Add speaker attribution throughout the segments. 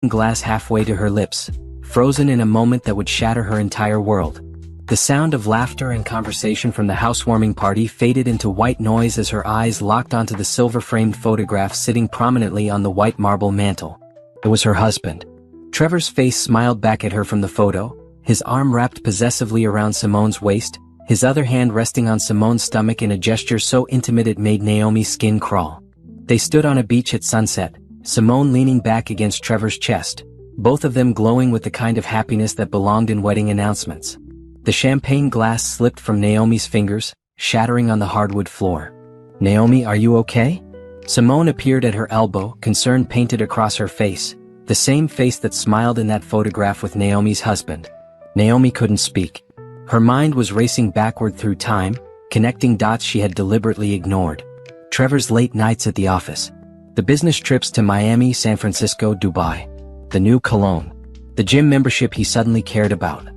Speaker 1: glass halfway to her lips, frozen in a moment that would shatter her entire world. The sound of laughter and conversation from the housewarming party faded into white noise as her eyes locked onto the silver-framed photograph sitting prominently on the white marble mantel. It was her husband. Trevor's face smiled back at her from the photo, his arm wrapped possessively around Simone's waist, his other hand resting on Simone's stomach in a gesture so intimate it made Naomi's skin crawl. They stood on a beach at sunset, Simone leaning back against Trevor's chest, both of them glowing with the kind of happiness that belonged in wedding announcements. The champagne glass slipped from Naomi's fingers, shattering on the hardwood floor. "Naomi, are you okay?" Simone appeared at her elbow, concern painted across her face, the same face that smiled in that photograph with Naomi's husband. Naomi couldn't speak. Her mind was racing backward through time, connecting dots she had deliberately ignored. Trevor's late nights at the office. The business trips to Miami, San Francisco, Dubai. The new cologne. The gym membership he suddenly cared about.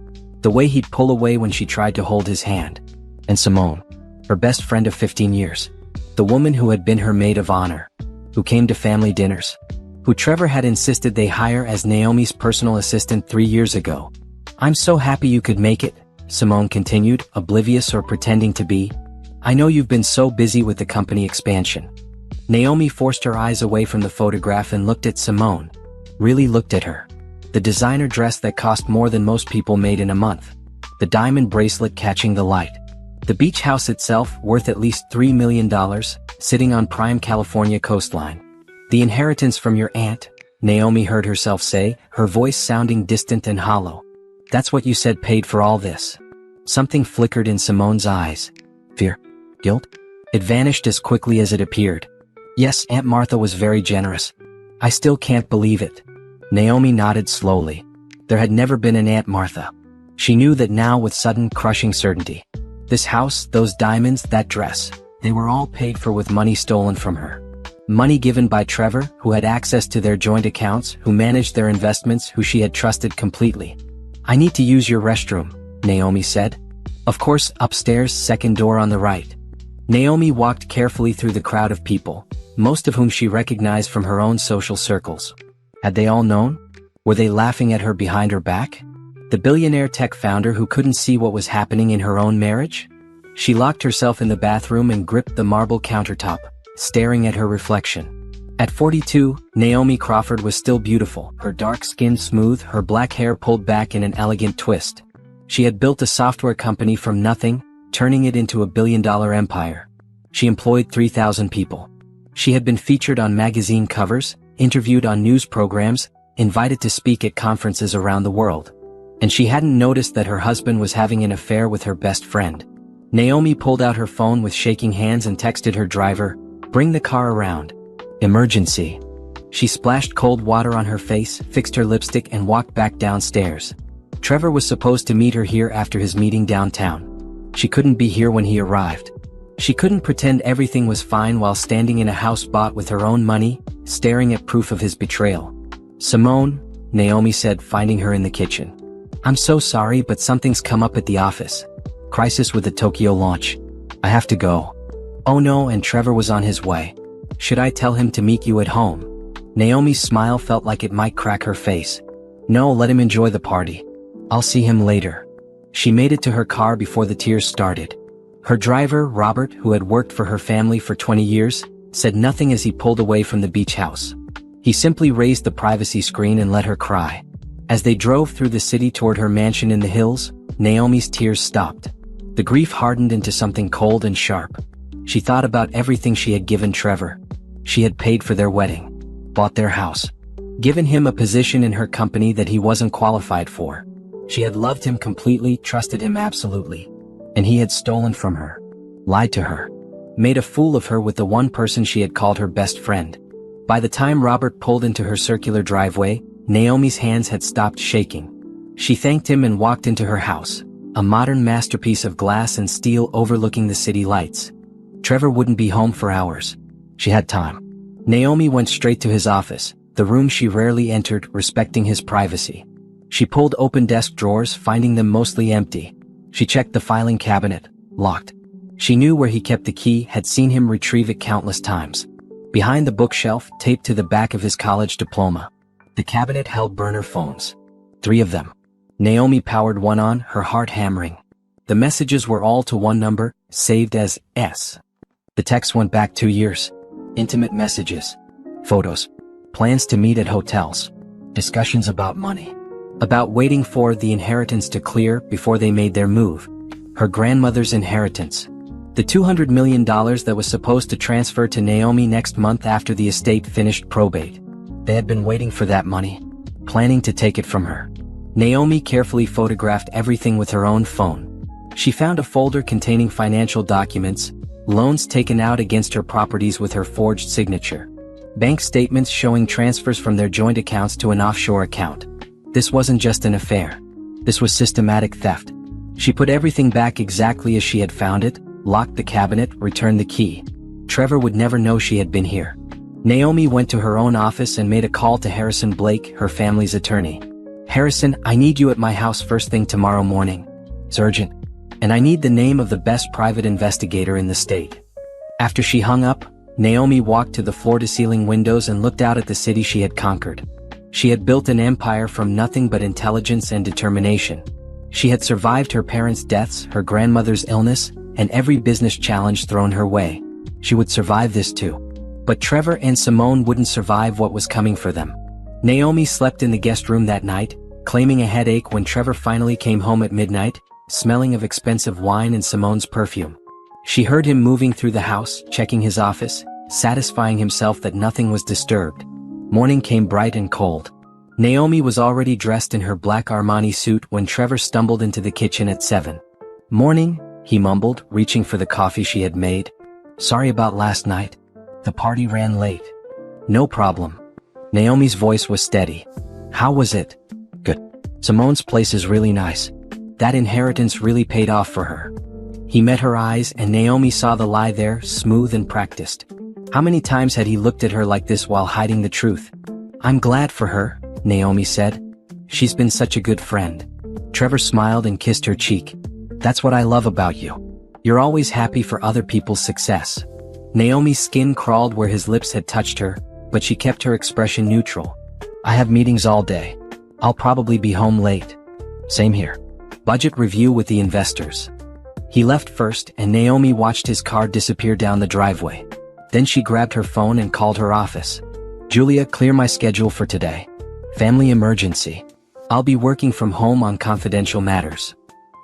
Speaker 1: The way he'd pull away when she tried to hold his hand. And Simone. Her best friend of 15 years. The woman who had been her maid of honor. Who came to family dinners. Who Trevor had insisted they hire as Naomi's personal assistant 3 years ago. "I'm so happy you could make it," Simone continued, oblivious or pretending to be. "I know you've been so busy with the company expansion." Naomi forced her eyes away from the photograph and looked at Simone. Really looked at her. The designer dress that cost more than most people made in a month. The diamond bracelet catching the light. The beach house itself, worth at least $3 million, sitting on prime California coastline. "The inheritance from your aunt," Naomi heard herself say, her voice sounding distant and hollow. "That's what you said paid for all this." Something flickered in Simone's eyes. Fear? Guilt? It vanished as quickly as it appeared. "Yes, Aunt Martha was very generous. I still can't believe it." Naomi nodded slowly. There had never been an Aunt Martha. She knew that now with sudden, crushing certainty. This house, those diamonds, that dress, they were all paid for with money stolen from her. Money given by Trevor, who had access to their joint accounts, who managed their investments, who she had trusted completely. "I need to use your restroom," Naomi said. "Of course, upstairs, second door on the right." Naomi walked carefully through the crowd of people, most of whom she recognized from her own social circles. Had they all known? Were they laughing at her behind her back? The billionaire tech founder who couldn't see what was happening in her own marriage? She locked herself in the bathroom and gripped the marble countertop, staring at her reflection. At 42, Naomi Crawford was still beautiful, her dark skin smooth, her black hair pulled back in an elegant twist. She had built a software company from nothing, turning it into a billion-dollar empire. She employed 3,000 people. She had been featured on magazine covers, interviewed on news programs, invited to speak at conferences around the world. And she hadn't noticed that her husband was having an affair with her best friend. Naomi pulled out her phone with shaking hands and texted her driver, "Bring the car around. Emergency." She splashed cold water on her face, fixed her lipstick and walked back downstairs. Trevor was supposed to meet her here after his meeting downtown. She couldn't be here when he arrived. She couldn't pretend everything was fine while standing in a house bought with her own money, staring at proof of his betrayal. "Simone," Naomi said, finding her in the kitchen. "I'm so sorry, but something's come up at the office. Crisis with the Tokyo launch. I have to go." "Oh no," and Trevor was on his way. "Should I tell him to meet you at home?" Naomi's smile felt like it might crack her face. "No, let him enjoy the party. I'll see him later." She made it to her car before the tears started. Her driver, Robert, who had worked for her family for 20 years, said nothing as he pulled away from the beach house. He simply raised the privacy screen and let her cry. As they drove through the city toward her mansion in the hills, Naomi's tears stopped. The grief hardened into something cold and sharp. She thought about everything she had given Trevor. She had paid for their wedding, bought their house, given him a position in her company that he wasn't qualified for. She had loved him completely, trusted him absolutely. And he had stolen from her, lied to her, made a fool of her with the one person she had called her best friend. By the time Robert pulled into her circular driveway, Naomi's hands had stopped shaking. She thanked him and walked into her house, a modern masterpiece of glass and steel overlooking the city lights. Trevor wouldn't be home for hours. She had time. Naomi went straight to his office, the room she rarely entered, respecting his privacy. She pulled open desk drawers, finding them mostly empty. She checked the filing cabinet, locked. She knew where he kept the key, had seen him retrieve it countless times. Behind the bookshelf, taped to the back of his college diploma. The cabinet held burner phones. 3 of them. Naomi powered one on, her heart hammering. The messages were all to one number, saved as S. The text went back 2 years. Intimate messages. Photos. Plans to meet at hotels. Discussions about money. About waiting for the inheritance to clear before they made their move. Her grandmother's inheritance. The $200 million that was supposed to transfer to Naomi next month after the estate finished probate. They had been waiting for that money, planning to take it from her. Naomi carefully photographed everything with her own phone. She found a folder containing financial documents, loans taken out against her properties with her forged signature. Bank statements showing transfers from their joint accounts to an offshore account. This wasn't just an affair. This was systematic theft. She put everything back exactly as she had found it, locked the cabinet, returned the key. Trevor would never know she had been here. Naomi went to her own office and made a call to Harrison Blake, her family's attorney. "Harrison, I need you at my house first thing tomorrow morning. It's urgent. And I need the name of the best private investigator in the state." After she hung up, Naomi walked to the floor-to-ceiling windows and looked out at the city she had conquered. She had built an empire from nothing but intelligence and determination. She had survived her parents' deaths, her grandmother's illness, and every business challenge thrown her way. She would survive this too. But Trevor and Simone wouldn't survive what was coming for them. Naomi slept in the guest room that night, claiming a headache when Trevor finally came home at midnight, smelling of expensive wine and Simone's perfume. She heard him moving through the house, checking his office, satisfying himself that nothing was disturbed. Morning came bright and cold. Naomi was already dressed in her black Armani suit when Trevor stumbled into the kitchen at 7. "Morning," he mumbled, reaching for the coffee she had made. "Sorry about last night. The party ran late." "No problem." Naomi's voice was steady. "How was it?" "Good. Simone's place is really nice. That inheritance really paid off for her." He met her eyes and Naomi saw the lie there, smooth and practiced. How many times had he looked at her like this while hiding the truth? "I'm glad for her," Naomi said. "She's been such a good friend." Trevor smiled and kissed her cheek. "That's what I love about you. You're always happy for other people's success." Naomi's skin crawled where his lips had touched her, but she kept her expression neutral. "I have meetings all day. I'll probably be home late." "Same here. Budget review with the investors." He left first and Naomi watched his car disappear down the driveway. Then she grabbed her phone and called her office. "Julia, clear my schedule for today. Family emergency. I'll be working from home on confidential matters."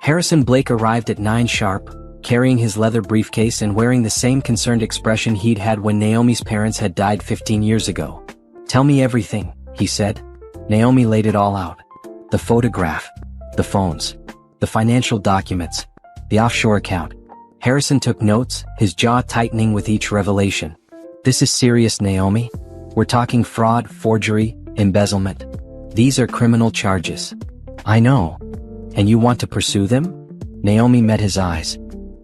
Speaker 1: Harrison Blake arrived at 9 sharp, carrying his leather briefcase and wearing the same concerned expression he'd had when Naomi's parents had died 15 years ago. "Tell me everything," he said. Naomi laid it all out. The photograph, the phones, the financial documents, the offshore account. Harrison took notes, his jaw tightening with each revelation. "This is serious, Naomi. We're talking fraud, forgery, embezzlement. These are criminal charges." "I know. And you want to pursue them?" Naomi met his eyes.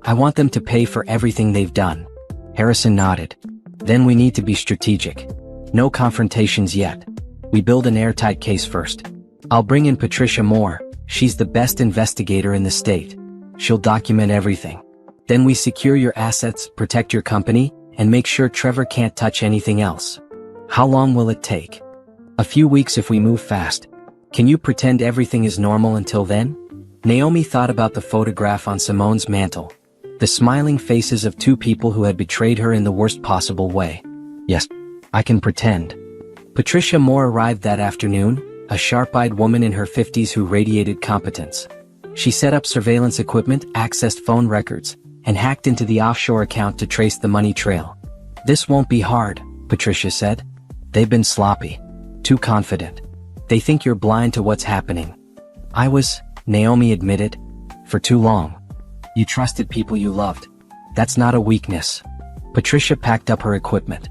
Speaker 1: "I want them to pay for everything they've done." Harrison nodded. "Then we need to be strategic. No confrontations yet. We build an airtight case first. I'll bring in Patricia Moore. She's the best investigator in the state. She'll document everything. Then we secure your assets, protect your company, and make sure Trevor can't touch anything else." "How long will it take?" "A few weeks if we move fast. Can you pretend everything is normal until then?" Naomi thought about the photograph on Simone's mantle. The smiling faces of 2 people who had betrayed her in the worst possible way. "Yes, I can pretend." Patricia Moore arrived that afternoon, a sharp-eyed woman in her 50s who radiated competence. She set up surveillance equipment, accessed phone records, and hacked into the offshore account to trace the money trail. "This won't be hard," Patricia said. "They've been sloppy. Too confident. They think you're blind to what's happening." "I was," Naomi admitted. "For too long. You trusted people you loved. That's not a weakness." Patricia packed up her equipment.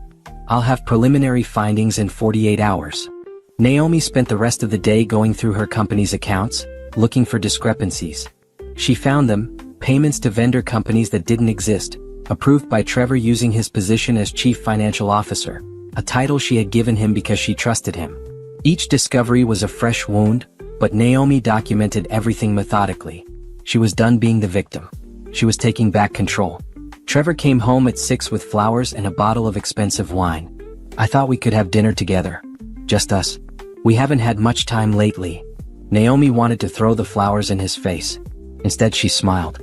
Speaker 1: "I'll have preliminary findings in 48 hours." Naomi spent the rest of the day going through her company's accounts, looking for discrepancies. She found them, payments to vendor companies that didn't exist, approved by Trevor using his position as chief financial officer, a title she had given him because she trusted him. Each discovery was a fresh wound, but Naomi documented everything methodically. She was done being the victim. She was taking back control. Trevor came home at 6 with flowers and a bottle of expensive wine. "I thought we could have dinner together. Just us." We haven't had much time lately. Naomi wanted to throw the flowers in his face. Instead she smiled.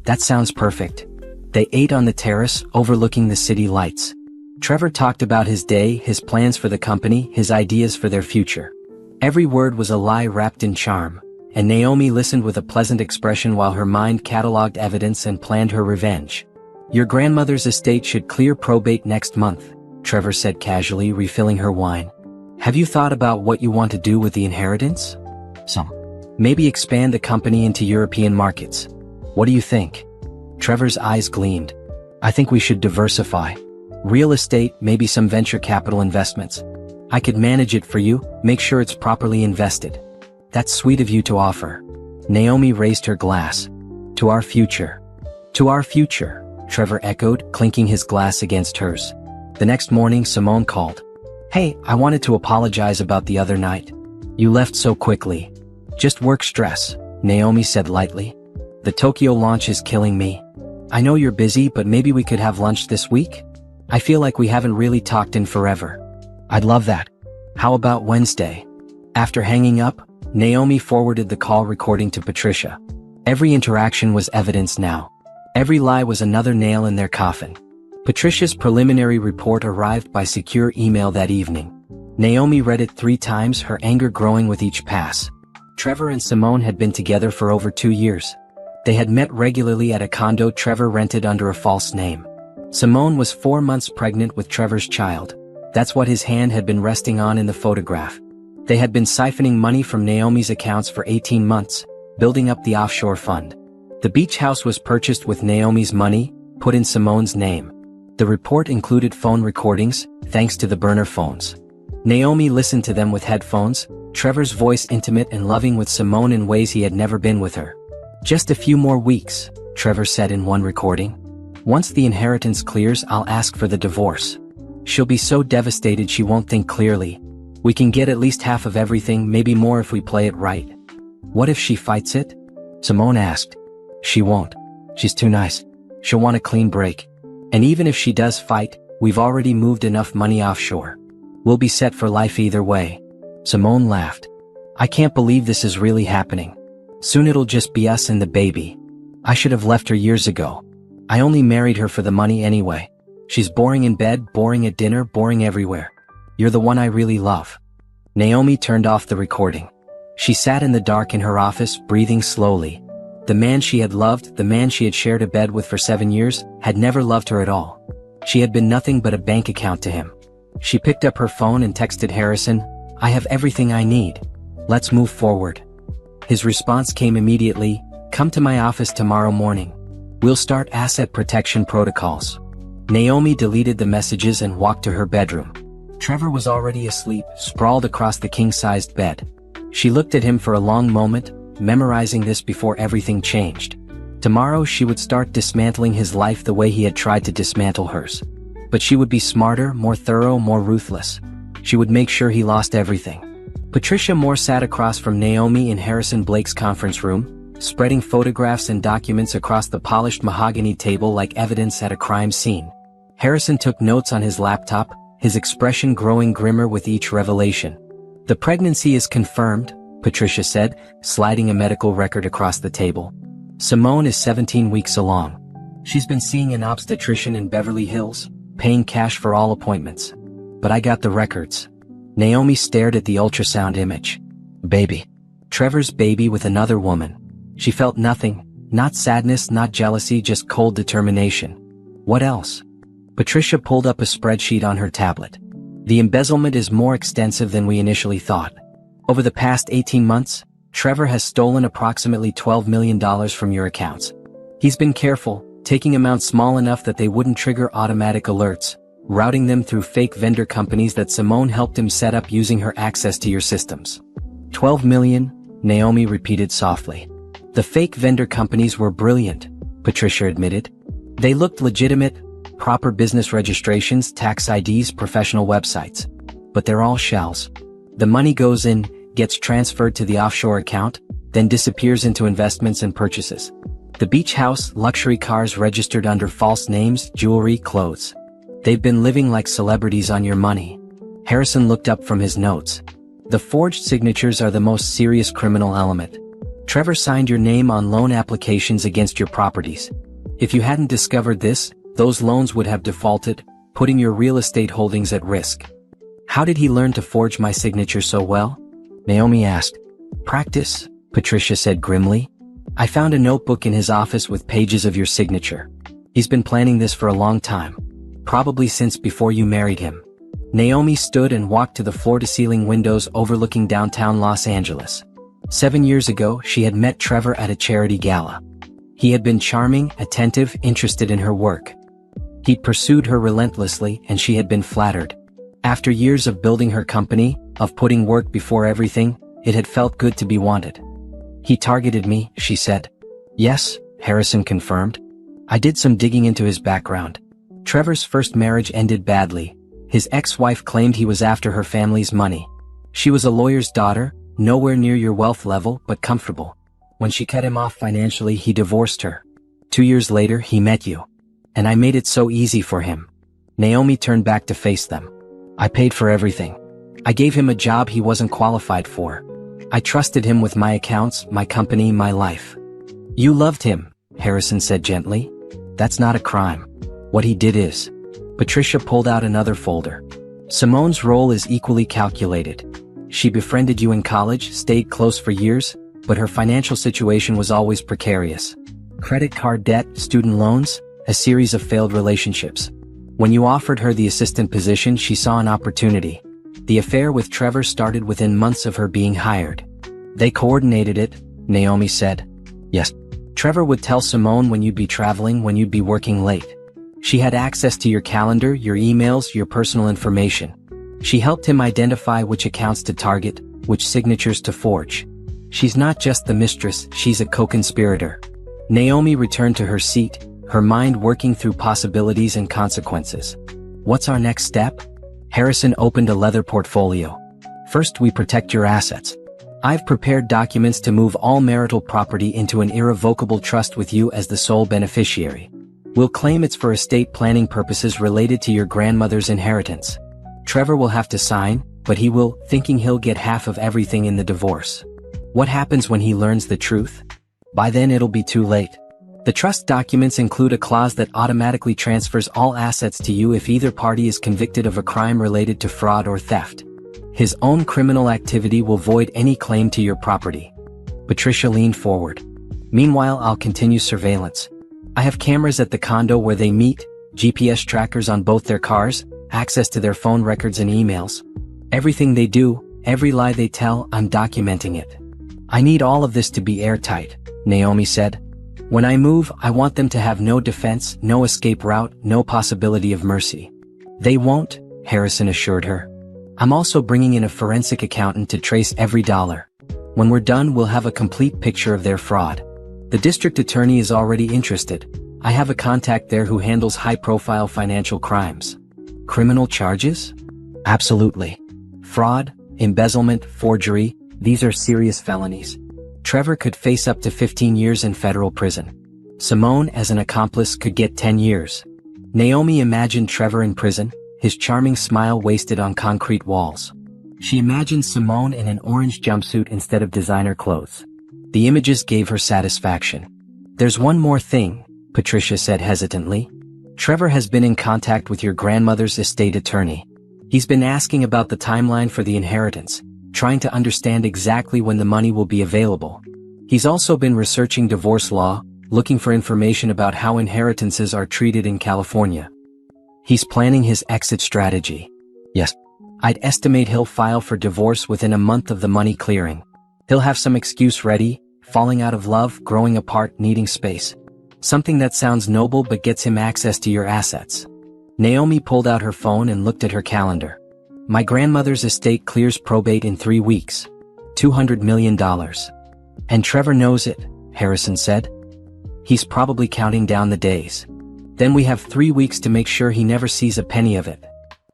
Speaker 1: That sounds perfect. They ate on the terrace, overlooking the city lights. Trevor talked about his day, his plans for the company, his ideas for their future. Every word was a lie wrapped in charm, and Naomi listened with a pleasant expression while her mind catalogued evidence and planned her revenge. Your grandmother's estate should clear probate next month, Trevor said casually, refilling her wine. Have you thought about what you want to do with the inheritance? Maybe expand the company into European markets. What do you think? Trevor's eyes gleamed. I think we should diversify. Real estate, maybe some venture capital investments. I could manage it for you, make sure it's properly invested. That's sweet of you to offer. Naomi raised her glass. To our future. To our future, Trevor echoed, clinking his glass against hers. The next morning, Simone called. Hey, I wanted to apologize about the other night. You left so quickly. Just work stress, Naomi said lightly. The Tokyo launch is killing me. I know you're busy, but maybe we could have lunch this week? I feel like we haven't really talked in forever. I'd love that. How about Wednesday? After hanging up, Naomi forwarded the call recording to Patricia. Every interaction was evidence now. Every lie was another nail in their coffin. Patricia's preliminary report arrived by secure email that evening. Naomi read it 3 times, her anger growing with each pass. Trevor and Simone had been together for over 2 years. They had met regularly at a condo Trevor rented under a false name. Simone was 4 months pregnant with Trevor's child. That's what his hand had been resting on in the photograph. They had been siphoning money from Naomi's accounts for 18 months, building up the offshore fund. The beach house was purchased with Naomi's money, put in Simone's name. The report included phone recordings, thanks to the burner phones. Naomi listened to them with headphones, Trevor's voice intimate and loving with Simone in ways he had never been with her. Just a few more weeks, Trevor said in one recording. Once the inheritance clears, I'll ask for the divorce. She'll be so devastated she won't think clearly. We can get at least half of everything, maybe more if we play it right. What if she fights it? Simone asked. She won't. She's too nice. She'll want a clean break. And even if she does fight, we've already moved enough money offshore. We'll be set for life either way. Simone laughed. I can't believe this is really happening. Soon it'll just be us and the baby. I should have left her years ago. I only married her for the money anyway. She's boring in bed, boring at dinner, boring everywhere. You're the one I really love. Naomi turned off the recording. She sat in the dark in her office, breathing slowly. The man she had loved, the man she had shared a bed with for 7 years, had never loved her at all. She had been nothing but a bank account to him. She picked up her phone and texted Harrison, I have everything I need. Let's move forward. His response came immediately, come to my office tomorrow morning. We'll start asset protection protocols. Naomi deleted the messages and walked to her bedroom. Trevor was already asleep, sprawled across the king-sized bed. She looked at him for a long moment, memorizing this before everything changed. Tomorrow she would start dismantling his life the way he had tried to dismantle hers. But she would be smarter, more thorough, more ruthless. She would make sure he lost everything. Patricia Moore sat across from Naomi in Harrison Blake's conference room, spreading photographs and documents across the polished mahogany table like evidence at a crime scene. Harrison took notes on his laptop, his expression growing grimmer with each revelation. The pregnancy is confirmed, Patricia said, sliding a medical record across the table. Simone is 17 weeks along. She's been seeing an obstetrician in Beverly Hills, paying cash for all appointments. But I got the records. Naomi stared at the ultrasound image. Baby. Trevor's baby with another woman. She felt nothing, not sadness, not jealousy, just cold determination. What else? Patricia pulled up a spreadsheet on her tablet. The embezzlement is more extensive than we initially thought. Over the past 18 months, Trevor has stolen approximately $12 million from your accounts. He's been careful, taking amounts small enough that they wouldn't trigger automatic alerts, routing them through fake vendor companies that Simone helped him set up using her access to your systems. 12 million, Naomi repeated softly. The fake vendor companies were brilliant, Patricia admitted. They looked legitimate, proper business registrations, tax IDs, professional websites. But they're all shells. The money goes in, gets transferred to the offshore account, then disappears into investments and purchases. The beach house, luxury cars registered under false names, jewelry, clothes. They've been living like celebrities on your money. Harrison looked up from his notes. The forged signatures are the most serious criminal element. Trevor signed your name on loan applications against your properties. If you hadn't discovered this, those loans would have defaulted, putting your real estate holdings at risk. How did he learn to forge my signature so well? Naomi asked. Practice, Patricia said grimly. I found a notebook in his office with pages of your signature. He's been planning this for a long time. Probably since before you married him. Naomi stood and walked to the floor-to-ceiling windows overlooking downtown Los Angeles. 7 years ago, she had met Trevor at a charity gala. He had been charming, attentive, interested in her work. He'd pursued her relentlessly, and she had been flattered. After years of building her company, of putting work before everything, it had felt good to be wanted. He targeted me, she said. Yes, Harrison confirmed. I did some digging into his background. Trevor's first marriage ended badly. His ex-wife claimed he was after her family's money. She was a lawyer's daughter, nowhere near your wealth level, but comfortable. When she cut him off financially, he divorced her. 2 years later, he met you. And I made it so easy for him. Naomi turned back to face them. I paid for everything. I gave him a job he wasn't qualified for. I trusted him with my accounts, my company, my life. You loved him, Harrison said gently. That's not a crime. What he did is. Patricia pulled out another folder. Simone's role is equally calculated. She befriended you in college, stayed close for years, but her financial situation was always precarious. Credit card debt, student loans, a series of failed relationships. When you offered her the assistant position, she saw an opportunity. The affair with Trevor started within months of her being hired. They coordinated it, Naomi said. Yes. Trevor would tell Simone when you'd be traveling, when you'd be working late. She had access to your calendar, your emails, your personal information. She helped him identify which accounts to target, which signatures to forge. She's not just the mistress, she's a co-conspirator. Naomi returned to her seat, her mind working through possibilities and consequences. What's our next step? Harrison opened a leather portfolio. First, we protect your assets. I've prepared documents to move all marital property into an irrevocable trust with you as the sole beneficiary. We'll claim it's for estate planning purposes related to your grandmother's inheritance. Trevor will have to sign, but he will, thinking he'll get half of everything in the divorce. What happens when he learns the truth? By then it'll be too late. The trust documents include a clause that automatically transfers all assets to you if either party is convicted of a crime related to fraud or theft. His own criminal activity will void any claim to your property. Patricia leaned forward. Meanwhile, I'll continue surveillance. I have cameras at the condo where they meet, GPS trackers on both their cars, access to their phone records and emails. Everything they do, every lie they tell, I'm documenting it. I need all of this to be airtight, Naomi said. When I move, I want them to have no defense, no escape route, no possibility of mercy. They won't, Harrison assured her. I'm also bringing in a forensic accountant to trace every dollar. When we're done, we'll have a complete picture of their fraud. The district attorney is already interested. I have a contact there who handles high-profile financial crimes. Criminal charges? Absolutely. Fraud, embezzlement, forgery, these are serious felonies. Trevor could face up to 15 years in federal prison. Simone, as an accomplice, could get 10 years. Naomi imagined Trevor in prison, his charming smile wasted on concrete walls. She imagined Simone in an orange jumpsuit instead of designer clothes. The images gave her satisfaction. There's one more thing, Patricia said hesitantly. Trevor has been in contact with your grandmother's estate attorney. He's been asking about the timeline for the inheritance, trying to understand exactly when the money will be available. He's also been researching divorce law, looking for information about how inheritances are treated in California. He's planning his exit strategy. Yes. I'd estimate he'll file for divorce within a month of the money clearing. He'll have some excuse ready, falling out of love, growing apart, needing space. Something that sounds noble but gets him access to your assets. Naomi pulled out her phone and looked at her calendar. My grandmother's estate clears probate in 3 weeks. $200 million. And Trevor knows it, Harrison said. He's probably counting down the days. Then we have 3 weeks to make sure he never sees a penny of it.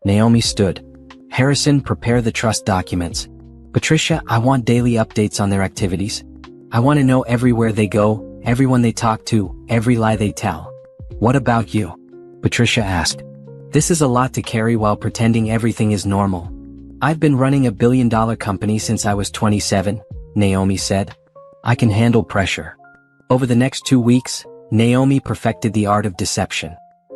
Speaker 1: Naomi stood. Harrison, prepare the trust documents. Patricia, I want daily updates on their activities. I want to know everywhere they go, everyone they talk to, every lie they tell. What about you? Patricia asked. This is a lot to carry while pretending everything is normal. I've been running a billion-dollar company since I was 27, Naomi said. I can handle pressure. Over the next 2 weeks, Naomi perfected the art of deception.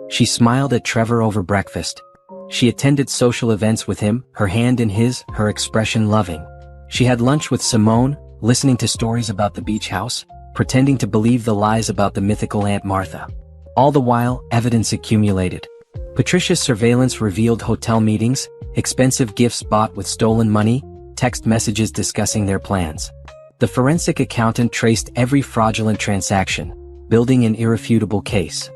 Speaker 1: She smiled at Trevor over breakfast. She attended social events with him, her hand in his, her expression loving. She had lunch with Simone, listening to stories about the beach house, pretending to believe the lies about the mythical Aunt Martha. All the while, evidence accumulated. Patricia's surveillance revealed hotel meetings, expensive gifts bought with stolen money, text messages discussing their plans. The forensic accountant traced every fraudulent transaction, building an irrefutable case.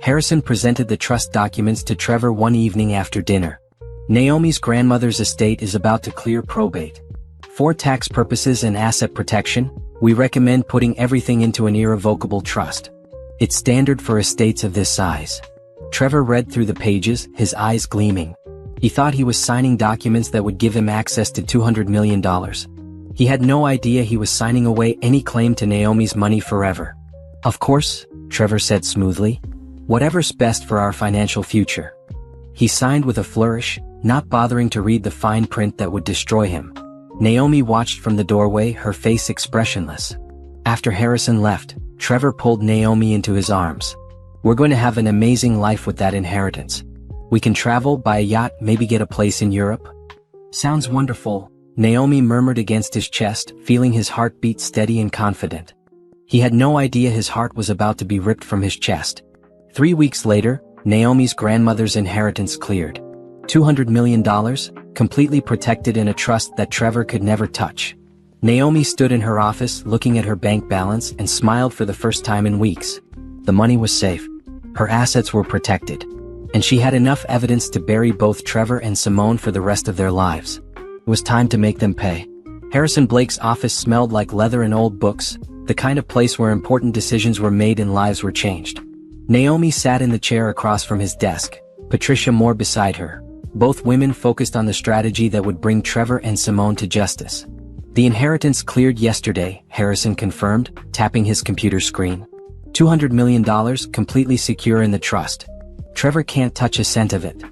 Speaker 1: Harrison presented the trust documents to Trevor one evening after dinner. Naomi's grandmother's estate is about to clear probate. For tax purposes and asset protection, we recommend putting everything into an irrevocable trust. It's standard for estates of this size. Trevor read through the pages, his eyes gleaming. He thought he was signing documents that would give him access to $200 million. He had no idea he was signing away any claim to Naomi's money forever. Of course, Trevor said smoothly. Whatever's best for our financial future. He signed with a flourish, not bothering to read the fine print that would destroy him. Naomi watched from the doorway, her face expressionless. After Harrison left, Trevor pulled Naomi into his arms. We're going to have an amazing life with that inheritance. We can travel, buy a yacht, maybe get a place in Europe. Sounds wonderful, Naomi murmured against his chest, feeling his heart beat steady and confident. He had no idea his heart was about to be ripped from his chest. 3 weeks later, Naomi's grandmother's inheritance cleared. $200 million, completely protected in a trust that Trevor could never touch. Naomi stood in her office looking at her bank balance and smiled for the first time in weeks. The money was safe. Her assets were protected. And she had enough evidence to bury both Trevor and Simone for the rest of their lives. It was time to make them pay. Harrison Blake's office smelled like leather and old books, the kind of place where important decisions were made and lives were changed. Naomi sat in the chair across from his desk, Patricia more beside her. Both women focused on the strategy that would bring Trevor and Simone to justice. The inheritance cleared yesterday, Harrison confirmed, tapping his computer screen. $200 million completely secure in the trust. Trevor can't touch a cent of it.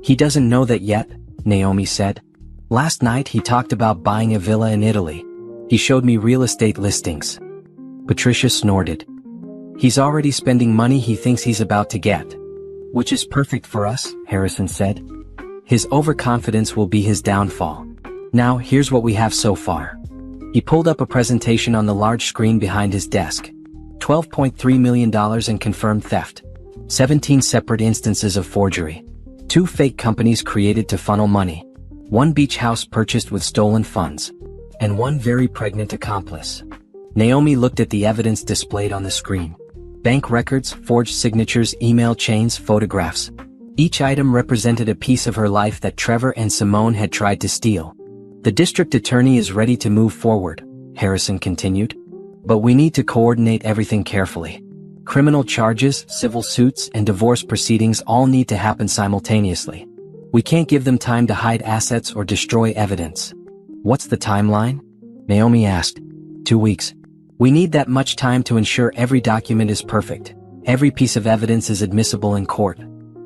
Speaker 1: He doesn't know that yet, Naomi said. Last night he talked about buying a villa in Italy. He showed me real estate listings. Patricia snorted. He's already spending money he thinks he's about to get. Which is perfect for us, Harrison said. His overconfidence will be his downfall. Now, here's what we have so far. He pulled up a presentation on the large screen behind his desk. $12.3 million in confirmed theft. 17 separate instances of forgery. 2 fake companies created to funnel money. 1 beach house purchased with stolen funds. And 1 very pregnant accomplice. Naomi looked at the evidence displayed on the screen. Bank records, forged signatures, email chains, photographs. Each item represented a piece of her life that Trevor and Simone had tried to steal. The district attorney is ready to move forward, Harrison continued. But we need to coordinate everything carefully. Criminal charges, civil suits, and divorce proceedings all need to happen simultaneously. We can't give them time to hide assets or destroy evidence. What's the timeline? Naomi asked. 2 weeks. We need that much time to ensure every document is perfect. Every piece of evidence is admissible in court.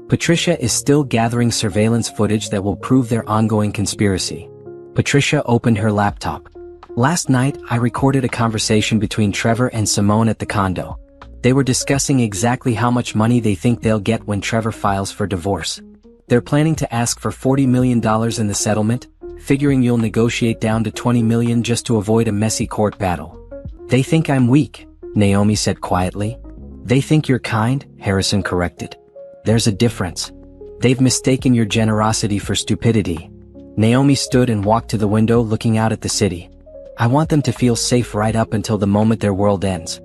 Speaker 1: Patricia is still gathering surveillance footage that will prove their ongoing conspiracy. Patricia opened her laptop. Last night, I recorded a conversation between Trevor and Simone at the condo. They were discussing exactly how much money they think they'll get when Trevor files for divorce. They're planning to ask for $40 million in the settlement, figuring you'll negotiate down to $20 million just to avoid a messy court battle. They think I'm weak, Naomi said quietly. They think you're kind, Harrison corrected. There's a difference. They've mistaken your generosity for stupidity. Naomi stood and walked to the window looking out at the city. I want them to feel safe right up until the moment their world ends.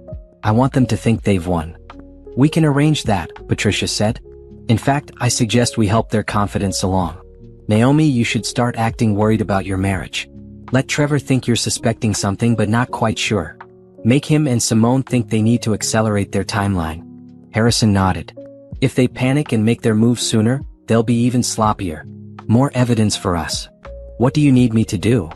Speaker 1: I want them to think they've won. We can arrange that, Patricia said. In fact, I suggest we help their confidence along. Naomi, you should start acting worried about your marriage. Let Trevor think you're suspecting something but not quite sure. Make him and Simone think they need to accelerate their timeline. Harrison nodded. If they panic and make their move sooner, they'll be even sloppier. More evidence for us. What do you need me to do?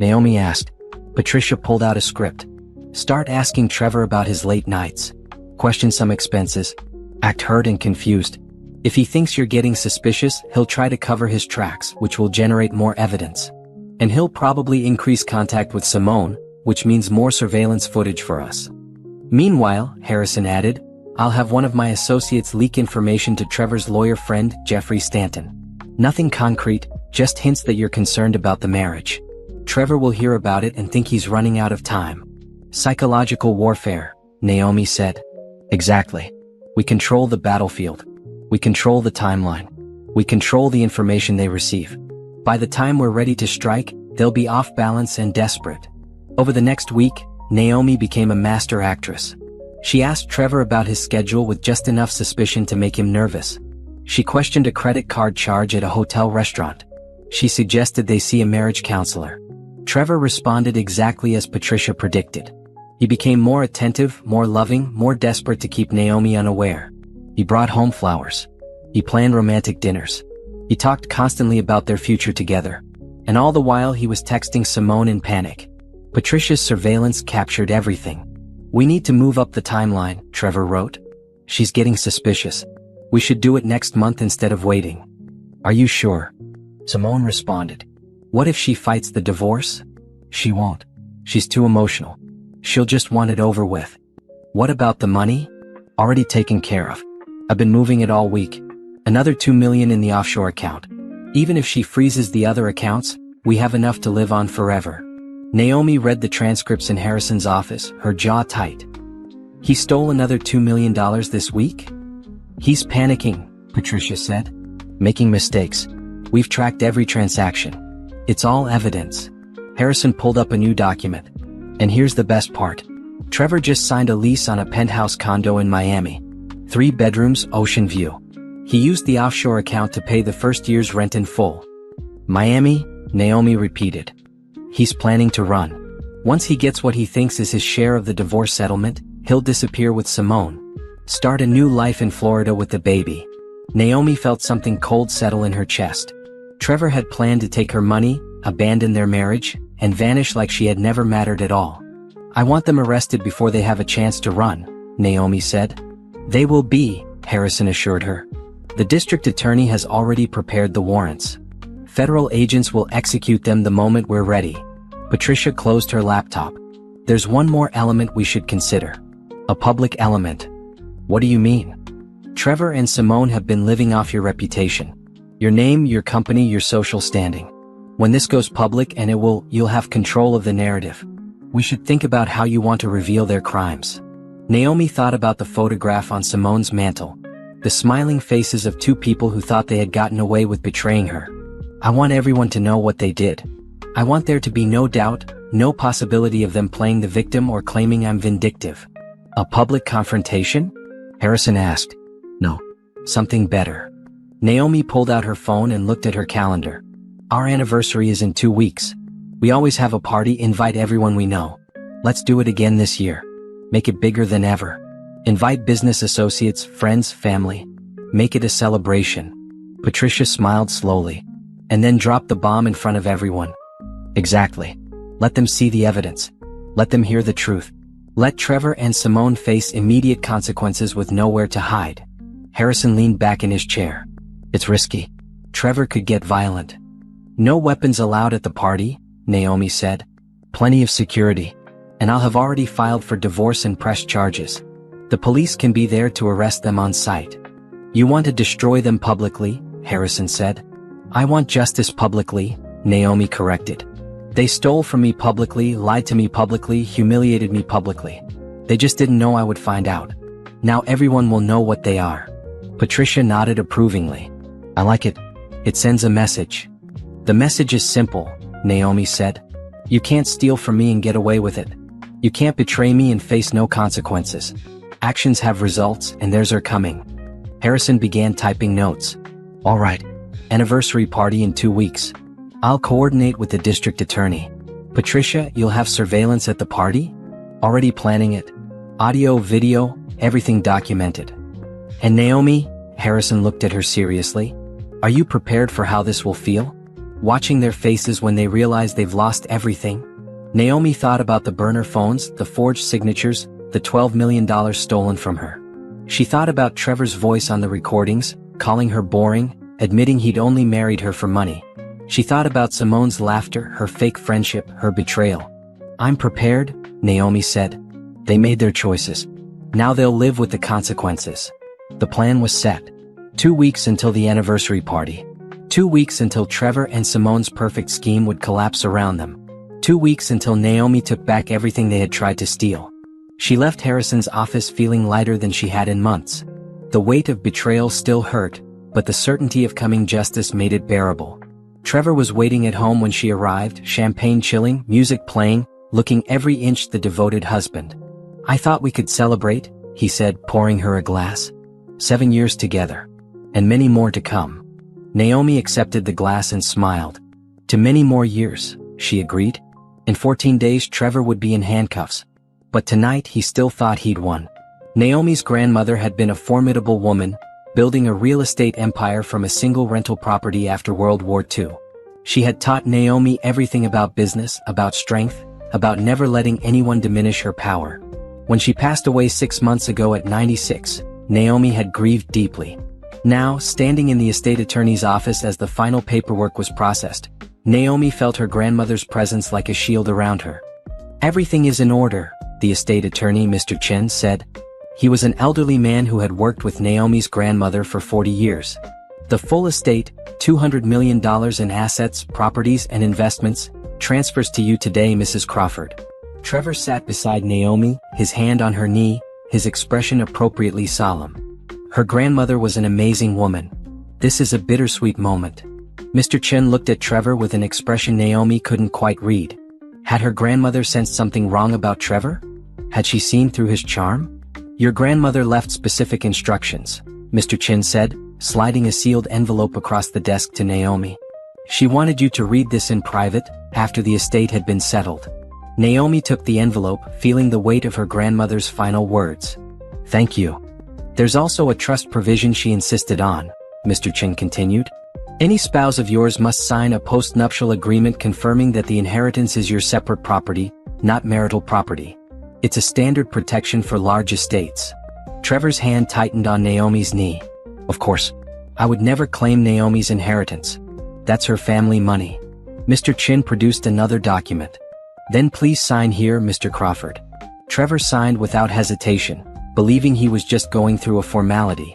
Speaker 1: Naomi asked. Patricia pulled out a script. Start asking Trevor about his late nights. Question some expenses. Act hurt and confused. If he thinks you're getting suspicious, he'll try to cover his tracks, which will generate more evidence. And he'll probably increase contact with Simone, which means more surveillance footage for us. Meanwhile, Harrison added, I'll have one of my associates leak information to Trevor's lawyer friend, Jeffrey Stanton. Nothing concrete, just hints that you're concerned about the marriage. Trevor will hear about it and think he's running out of time. Psychological warfare, Naomi said. Exactly. We control the battlefield. We control the timeline. We control the information they receive. By the time we're ready to strike, they'll be off balance and desperate. Over the next week, Naomi became a master actress. She asked Trevor about his schedule with just enough suspicion to make him nervous. She questioned a credit card charge at a hotel restaurant. She suggested they see a marriage counselor. Trevor responded exactly as Patricia predicted. He became more attentive, more loving, more desperate to keep Naomi unaware. He brought home flowers. He planned romantic dinners. He talked constantly about their future together. And all the while he was texting Simone in panic. Patricia's surveillance captured everything. We need to move up the timeline, Trevor wrote. She's getting suspicious. We should do it next month instead of waiting. Are you sure? Simone responded. What if she fights the divorce? She won't. She's too emotional. She'll just want it over with. What about the money? Already taken care of. I've been moving it all week. Another $2 million in the offshore account. Even if she freezes the other accounts, we have enough to live on forever. Naomi read the transcripts in Harrison's office, her jaw tight. He stole another $2 million this week? He's panicking, Patricia said. Making mistakes. We've tracked every transaction. It's all evidence. Harrison pulled up a new document. And here's the best part. Trevor just signed a lease on a penthouse condo in Miami. 3 bedrooms, ocean view. He used the offshore account to pay the first year's rent in full. Miami, Naomi repeated. He's planning to run. Once he gets what he thinks is his share of the divorce settlement, he'll disappear with Simone. Start a new life in Florida with the baby. Naomi felt something cold settle in her chest. Trevor had planned to take her money, abandon their marriage, and vanish like she had never mattered at all. I want them arrested before they have a chance to run, Naomi said. They will be, Harrison assured her. The district attorney has already prepared the warrants. Federal agents will execute them the moment we're ready. Patricia closed her laptop. There's one more element we should consider. A public element. What do you mean? Trevor and Simone have been living off your reputation. Your name, your company, your social standing. When this goes public and you'll have control of the narrative. We should think about how you want to reveal their crimes. Naomi thought about the photograph on Simone's mantle. The smiling faces of 2 people who thought they had gotten away with betraying her. I want everyone to know what they did. I want there to be no doubt, no possibility of them playing the victim or claiming I'm vindictive. A public confrontation? Harrison asked. No. Something better. Naomi pulled out her phone and looked at her calendar. Our anniversary is in 2 weeks. We always have a party, invite everyone we know. Let's do it again this year. Make it bigger than ever. Invite business associates, friends, family. Make it a celebration. Patricia smiled slowly. And then dropped the bomb in front of everyone. Exactly. Let them see the evidence. Let them hear the truth. Let Trevor and Simone face immediate consequences with nowhere to hide. Harrison leaned back in his chair. It's risky. Trevor could get violent. No weapons allowed at the party, Naomi said. Plenty of security. And I'll have already filed for divorce and press charges. The police can be there to arrest them on sight. You want to destroy them publicly, Harrison said. I want justice publicly, Naomi corrected. They stole from me publicly, lied to me publicly, humiliated me publicly. They just didn't know I would find out. Now everyone will know what they are. Patricia nodded approvingly. I like it. It sends a message. The message is simple, Naomi said. You can't steal from me and get away with it. You can't betray me and face no consequences. Actions have results, and theirs are coming. Harrison began typing notes. All right. Anniversary party in 2 weeks. I'll coordinate with the district attorney. Patricia, you'll have surveillance at the party? Already planning it. Audio, video, everything documented. And Naomi, Harrison looked at her seriously. Are you prepared for how this will feel? Watching their faces when they realize they've lost everything? Naomi thought about the burner phones, the forged signatures, the $12 million stolen from her. She thought about Trevor's voice on the recordings, calling her boring, admitting he'd only married her for money. She thought about Simone's laughter, her fake friendship, her betrayal. "I'm prepared," Naomi said. They made their choices. Now they'll live with the consequences. The plan was set. 2 weeks until the anniversary party. 2 weeks until Trevor and Simone's perfect scheme would collapse around them. 2 weeks until Naomi took back everything they had tried to steal. She left Harrison's office feeling lighter than she had in months. The weight of betrayal still hurt, but the certainty of coming justice made it bearable. Trevor was waiting at home when she arrived, champagne chilling, music playing, looking every inch the devoted husband. "I thought we could celebrate," he said, pouring her a glass. 7 years together. And many more to come. Naomi accepted the glass and smiled. "To many more years," she agreed. In 14 days Trevor would be in handcuffs. But tonight he still thought he'd won. Naomi's grandmother had been a formidable woman, building a real estate empire from a single rental property after World War II. She had taught Naomi everything about business, about strength, about never letting anyone diminish her power. When she passed away 6 months ago at 96, Naomi had grieved deeply. Now, standing in the estate attorney's office as the final paperwork was processed, Naomi felt her grandmother's presence like a shield around her. "Everything is in order," the estate attorney, Mr. Chen, said. He was an elderly man who had worked with Naomi's grandmother for 40 years. "The full estate, $200 million in assets, properties, and investments, transfers to you today, Mrs. Crawford." Trevor sat beside Naomi, his hand on her knee, his expression appropriately solemn. Her grandmother was an amazing woman. "This is a bittersweet moment." Mr. Chen looked at Trevor with an expression Naomi couldn't quite read. Had her grandmother sensed something wrong about Trevor? Had she seen through his charm? "Your grandmother left specific instructions," Mr. Chen said, sliding a sealed envelope across the desk to Naomi. "She wanted you to read this in private, after the estate had been settled." Naomi took the envelope, feeling the weight of her grandmother's final words. "Thank you." "There's also a trust provision she insisted on," Mr. Chen continued. "Any spouse of yours must sign a post-nuptial agreement confirming that the inheritance is your separate property, not marital property. It's a standard protection for large estates." Trevor's hand tightened on Naomi's knee. "Of course. I would never claim Naomi's inheritance. That's her family money." Mr. Chen produced another document. "Then please sign here, Mr. Crawford." Trevor signed without hesitation, believing he was just going through a formality.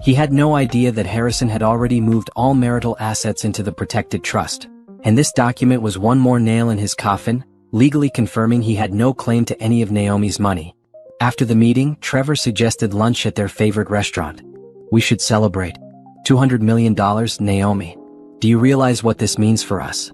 Speaker 1: He had no idea that Harrison had already moved all marital assets into the protected trust. And this document was one more nail in his coffin, legally confirming he had no claim to any of Naomi's money. After the meeting, Trevor suggested lunch at their favorite restaurant. "We should celebrate. $200 million, Naomi. Do you realize what this means for us?"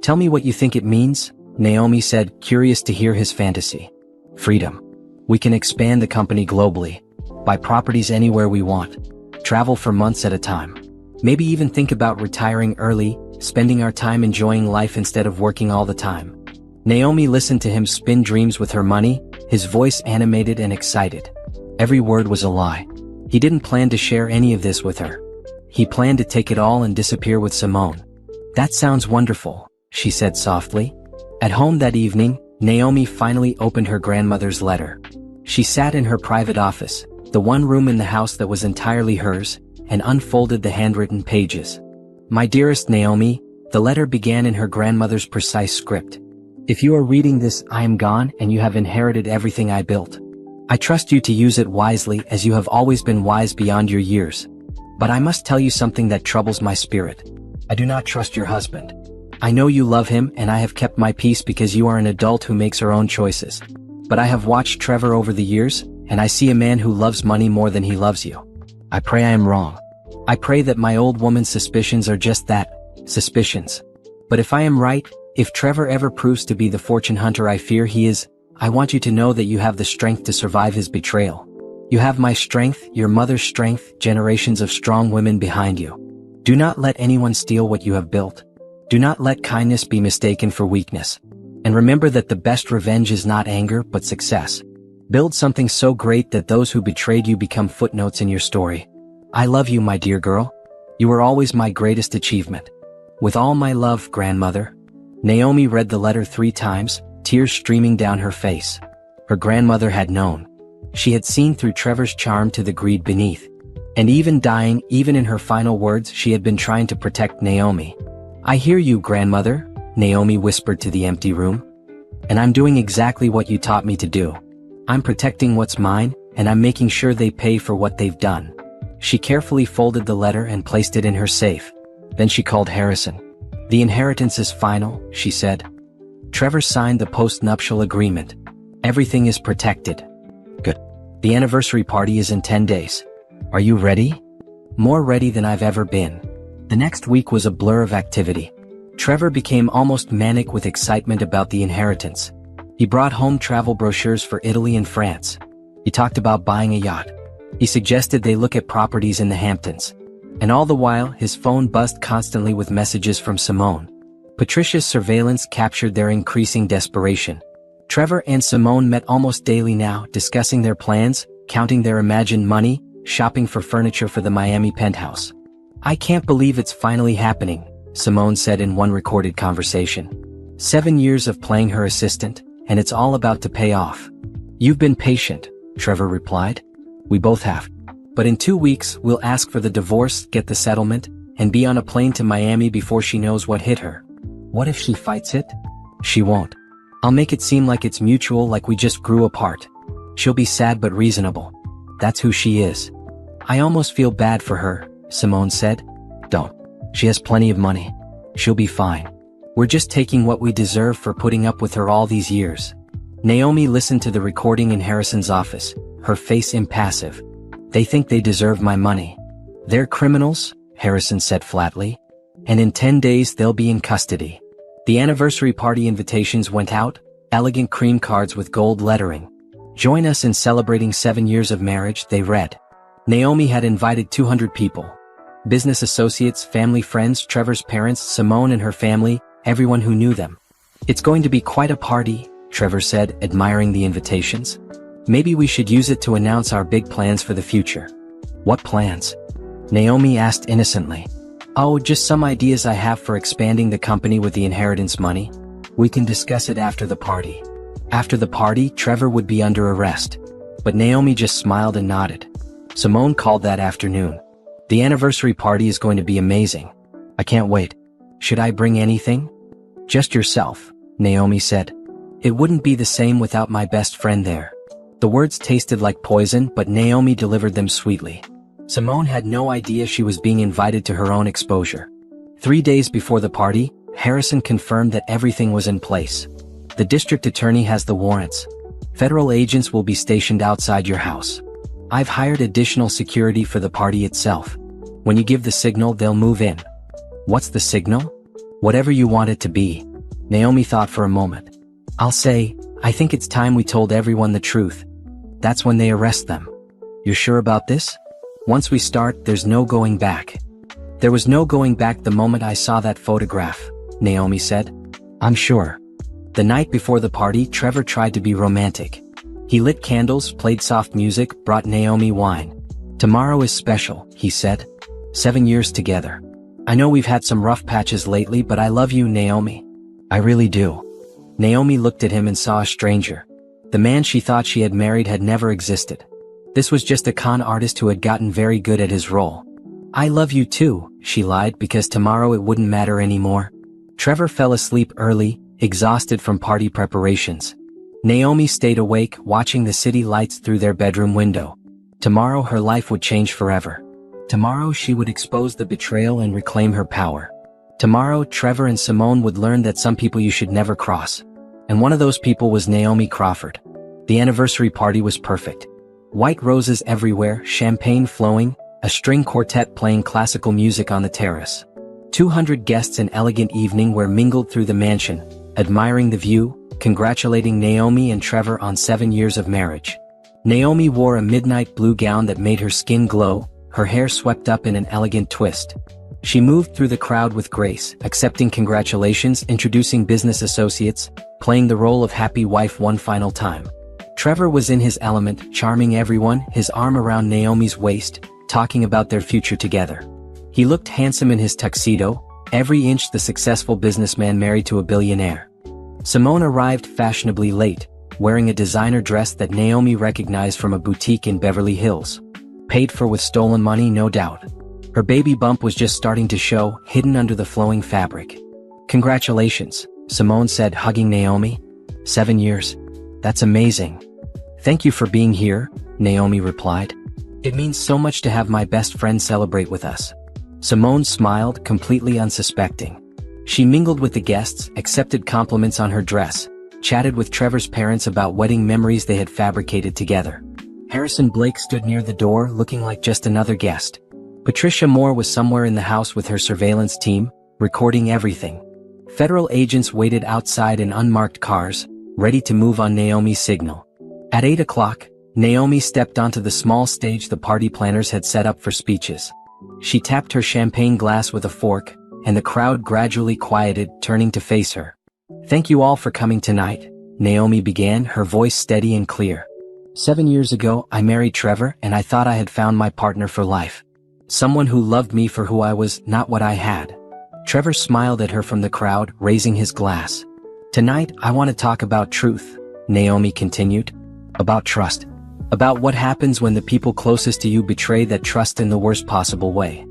Speaker 1: "Tell me what you think it means," Naomi said, curious to hear his fantasy. "Freedom. We can expand the company globally. Buy properties anywhere we want. Travel for months at a time. Maybe even think about retiring early, spending our time enjoying life instead of working all the time." Naomi listened to him spin dreams with her money, his voice animated and excited. Every word was a lie. He didn't plan to share any of this with her. He planned to take it all and disappear with Simone. "That sounds wonderful," she said softly. At home that evening, Naomi finally opened her grandmother's letter. She sat in her private office, the one room in the house that was entirely hers, and unfolded the handwritten pages. "My dearest Naomi," the letter began in her grandmother's precise script. "If you are reading this, I am gone and you have inherited everything I built. I trust you to use it wisely as you have always been wise beyond your years. But I must tell you something that troubles my spirit. I do not trust your husband. I know you love him and I have kept my peace because you are an adult who makes her own choices. But I have watched Trevor over the years, and I see a man who loves money more than he loves you. I pray I am wrong. I pray that my old woman's suspicions are just that, suspicions. But if I am right, if Trevor ever proves to be the fortune hunter I fear he is, I want you to know that you have the strength to survive his betrayal. You have my strength, your mother's strength, generations of strong women behind you. Do not let anyone steal what you have built. Do not let kindness be mistaken for weakness. And remember that the best revenge is not anger but success. Build something so great that those who betrayed you become footnotes in your story. I love you, my dear girl. You were always my greatest achievement. With all my love, grandmother." Naomi read the letter 3 times, tears streaming down her face. Her grandmother had known. She had seen through Trevor's charm to the greed beneath. And even dying, even in her final words, she had been trying to protect Naomi. "I hear you, grandmother," Naomi whispered to the empty room. "And I'm doing exactly what you taught me to do. I'm protecting what's mine, and I'm making sure they pay for what they've done." She carefully folded the letter and placed it in her safe. Then she called Harrison. "The inheritance is final," she said. Trevor signed the post-nuptial agreement. "Everything is protected." "Good. The anniversary party is in 10 days. Are you ready?" "More ready than I've ever been." The next week was a blur of activity. Trevor became almost manic with excitement about the inheritance. He brought home travel brochures for Italy and France. He talked about buying a yacht. He suggested they look at properties in the Hamptons. And all the while, his phone buzzed constantly with messages from Simone. Patricia's surveillance captured their increasing desperation. Trevor and Simone met almost daily now, discussing their plans, counting their imagined money, shopping for furniture for the Miami penthouse. "I can't believe it's finally happening," Simone said in one recorded conversation. 7 years of playing her assistant, and it's all about to pay off. "You've been patient," Trevor replied. "We both have. But in 2 weeks, we'll ask for the divorce, get the settlement, and be on a plane to Miami before she knows what hit her." "What if she fights it?" "She won't. I'll make it seem like it's mutual, like we just grew apart. She'll be sad but reasonable. That's who she is." "I almost feel bad for her," Simone said. "Don't. She has plenty of money. She'll be fine. We're just taking what we deserve for putting up with her all these years." Naomi listened to the recording in Harrison's office, her face impassive. "They think they deserve my money. They're criminals," Harrison said flatly. "And in 10 days they'll be in custody." The anniversary party invitations went out, elegant cream cards with gold lettering. "Join us in celebrating 7 years of marriage," they read. Naomi had invited 200 people. Business associates, family friends, Trevor's parents, Simone and her family, everyone who knew them. "It's going to be quite a party," Trevor said, admiring the invitations. "Maybe we should use it to announce our big plans for the future." "What plans?" Naomi asked innocently. "Oh, just some ideas I have for expanding the company with the inheritance money. We can discuss it after the party." After the party, Trevor would be under arrest. But Naomi just smiled and nodded. Simone called that afternoon. "The anniversary party is going to be amazing. I can't wait. Should I bring anything?" "Just yourself," Naomi said. "It wouldn't be the same without my best friend there." The words tasted like poison, but Naomi delivered them sweetly. Simone had no idea she was being invited to her own exposure. 3 days before the party, Harrison confirmed that everything was in place. "The district attorney has the warrants. Federal agents will be stationed outside your house. I've hired additional security for the party itself. When you give the signal, they'll move in." "What's the signal?" "Whatever you want it to be." Naomi thought for a moment. "I'll say, I think it's time we told everyone the truth. That's when they arrest them." "You're sure about this?" "Once we start, there's no going back." "There was no going back the moment I saw that photograph," Naomi said. "I'm sure." The night before the party, Trevor tried to be romantic. He lit candles, played soft music, brought Naomi wine. "Tomorrow is special," he said. 7 years together. "I know we've had some rough patches lately, but I love you, Naomi. I really do." Naomi looked at him and saw a stranger. The man she thought she had married had never existed. This was just a con artist who had gotten very good at his role. "I love you too," she lied, because tomorrow it wouldn't matter anymore. Trevor fell asleep early, exhausted from party preparations. Naomi stayed awake, watching the city lights through their bedroom window. Tomorrow her life would change forever. Tomorrow she would expose the betrayal and reclaim her power. Tomorrow Trevor and Simone would learn that some people you should never cross. And one of those people was Naomi Crawford. The anniversary party was perfect. White roses everywhere, champagne flowing, a string quartet playing classical music on the terrace. 200 guests, an elegant evening where mingled through the mansion, admiring the view, congratulating Naomi and Trevor on 7 years of marriage. Naomi wore a midnight blue gown that made her skin glow, her hair swept up in an elegant twist. She moved through the crowd with grace, accepting congratulations, introducing business associates, playing the role of happy wife one final time. Trevor was in his element, charming everyone, his arm around Naomi's waist, talking about their future together. He looked handsome in his tuxedo, every inch the successful businessman married to a billionaire. Simone arrived fashionably late, wearing a designer dress that Naomi recognized from a boutique in Beverly Hills. Paid for with stolen money, no doubt. Her baby bump was just starting to show, hidden under the flowing fabric. Congratulations, Simone said, hugging Naomi. 7 years. That's amazing. Thank you for being here, Naomi replied. It means so much to have my best friend celebrate with us. Simone smiled, completely unsuspecting. She mingled with the guests, accepted compliments on her dress, chatted with Trevor's parents about wedding memories they had fabricated together. Harrison Blake stood near the door, looking like just another guest. Patricia Moore was somewhere in the house with her surveillance team, recording everything. Federal agents waited outside in unmarked cars, ready to move on Naomi's signal. At 8 o'clock, Naomi stepped onto the small stage the party planners had set up for speeches. She tapped her champagne glass with a fork, and the crowd gradually quieted, turning to face her. Thank you all for coming tonight, Naomi began, her voice steady and clear. 7 years ago, I married Trevor, and I thought I had found my partner for life. Someone who loved me for who I was, not what I had. Trevor smiled at her from the crowd, raising his glass. Tonight, I want to talk about truth, Naomi continued. About trust. About what happens when the people closest to you betray that trust in the worst possible way.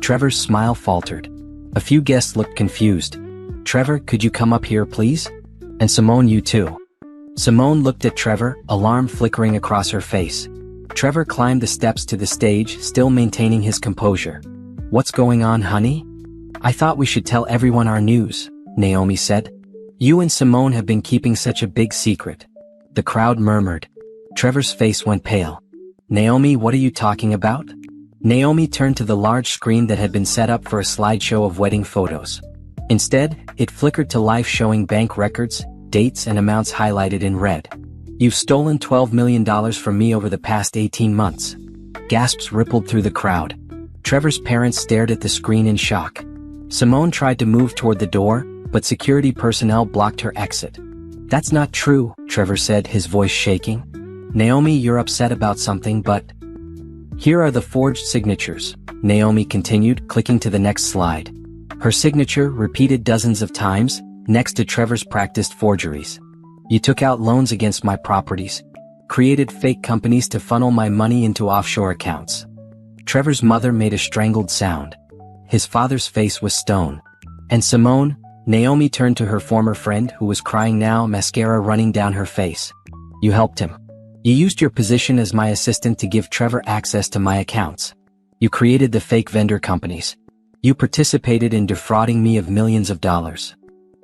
Speaker 1: Trevor's smile faltered. A few guests looked confused. Trevor, could you come up here, please? And Simone, you too. Simone looked at Trevor, alarm flickering across her face. Trevor climbed the steps to the stage, still maintaining his composure. What's going on, honey? I thought we should tell everyone our news, Naomi said. You and Simone have been keeping such a big secret. The crowd murmured. Trevor's face went pale. Naomi, what are you talking about? Naomi turned to the large screen that had been set up for a slideshow of wedding photos. Instead, it flickered to life, showing bank records, dates and amounts highlighted in red. You've stolen $12 million from me over the past 18 months. Gasps rippled through the crowd. Trevor's parents stared at the screen in shock. Simone tried to move toward the door, but security personnel blocked her exit. That's not true, Trevor said, his voice shaking. Naomi, you're upset about something, but... Here are the forged signatures, Naomi continued, clicking to the next slide. Her signature, repeated dozens of times, next to Trevor's practiced forgeries. You took out loans against my properties, created fake companies to funnel my money into offshore accounts. Trevor's mother made a strangled sound. His father's face was stone. And Simone, Naomi turned to her former friend who was crying now, mascara running down her face. You helped him. You used your position as my assistant to give Trevor access to my accounts. You created the fake vendor companies. You participated in defrauding me of millions of dollars.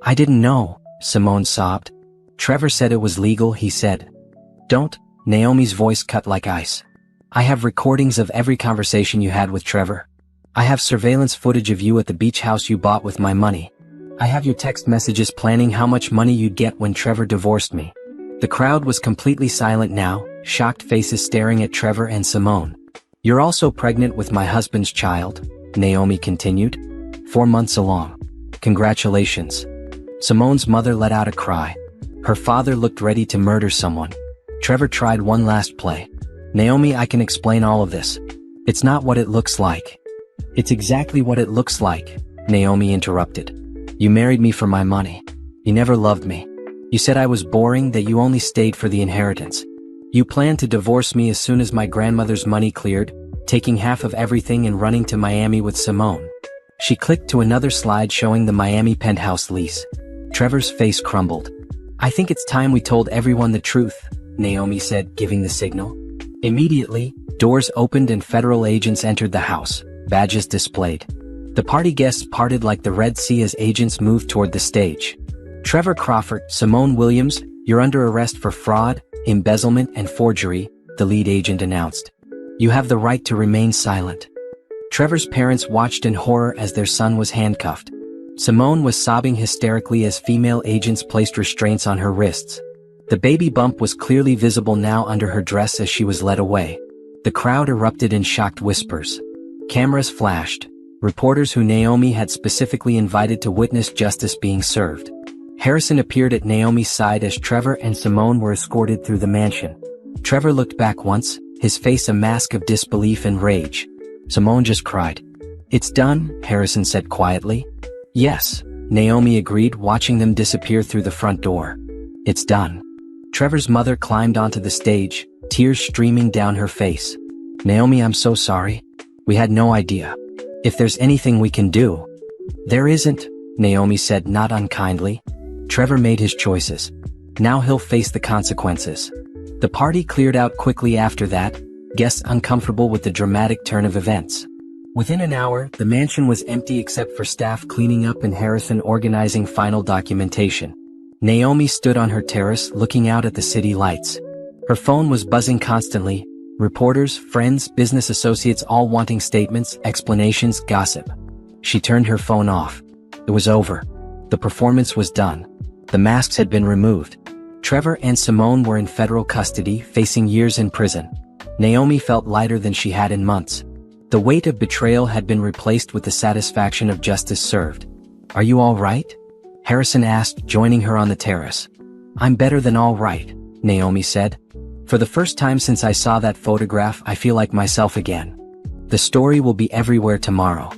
Speaker 1: I didn't know, Simone sobbed. Trevor said it was legal, he said. Don't, Naomi's voice cut like ice. I have recordings of every conversation you had with Trevor. I have surveillance footage of you at the beach house you bought with my money. I have your text messages planning how much money you'd get when Trevor divorced me. The crowd was completely silent now, shocked faces staring at Trevor and Simone. You're also pregnant with my husband's child, Naomi continued. 4 months along. Congratulations. Simone's mother let out a cry. Her father looked ready to murder someone. Trevor tried one last play. Naomi, I can explain all of this. It's not what it looks like. It's exactly what it looks like, Naomi interrupted. You married me for my money. You never loved me. You said I was boring, that you only stayed for the inheritance. You planned to divorce me as soon as my grandmother's money cleared, taking half of everything and running to Miami with Simone. She clicked to another slide showing the Miami penthouse lease. Trevor's face crumbled. I think it's time we told everyone the truth, Naomi said, giving the signal. Immediately, doors opened and federal agents entered the house, badges displayed. The party guests parted like the Red Sea as agents moved toward the stage. Trevor Crawford, Simone Williams, you're under arrest for fraud, embezzlement and forgery, the lead agent announced. You have the right to remain silent. Trevor's parents watched in horror as their son was handcuffed. Simone was sobbing hysterically as female agents placed restraints on her wrists. The baby bump was clearly visible now under her dress as she was led away. The crowd erupted in shocked whispers. Cameras flashed. Reporters who Naomi had specifically invited to witness justice being served. Harrison appeared at Naomi's side as Trevor and Simone were escorted through the mansion. Trevor looked back once, his face a mask of disbelief and rage. Simone just cried. It's done, Harrison said quietly. Yes, Naomi agreed, watching them disappear through the front door. It's done. Trevor's mother climbed onto the stage, tears streaming down her face. Naomi, I'm so sorry. We had no idea. If there's anything we can do. There isn't, Naomi said not unkindly. Trevor made his choices. Now he'll face the consequences. The party cleared out quickly after that, guests uncomfortable with the dramatic turn of events. Within an hour, the mansion was empty except for staff cleaning up and Harrison organizing final documentation. Naomi stood on her terrace looking out at the city lights. Her phone was buzzing constantly, reporters, friends, business associates all wanting statements, explanations, gossip. She turned her phone off. It was over. The performance was done. The masks had been removed. Trevor and Simone were in federal custody, facing years in prison. Naomi felt lighter than she had in months. The weight of betrayal had been replaced with the satisfaction of justice served. Are you all right? Harrison asked, joining her on the terrace. I'm better than all right, Naomi said. For the first time since I saw that photograph, I feel like myself again. The story will be everywhere tomorrow.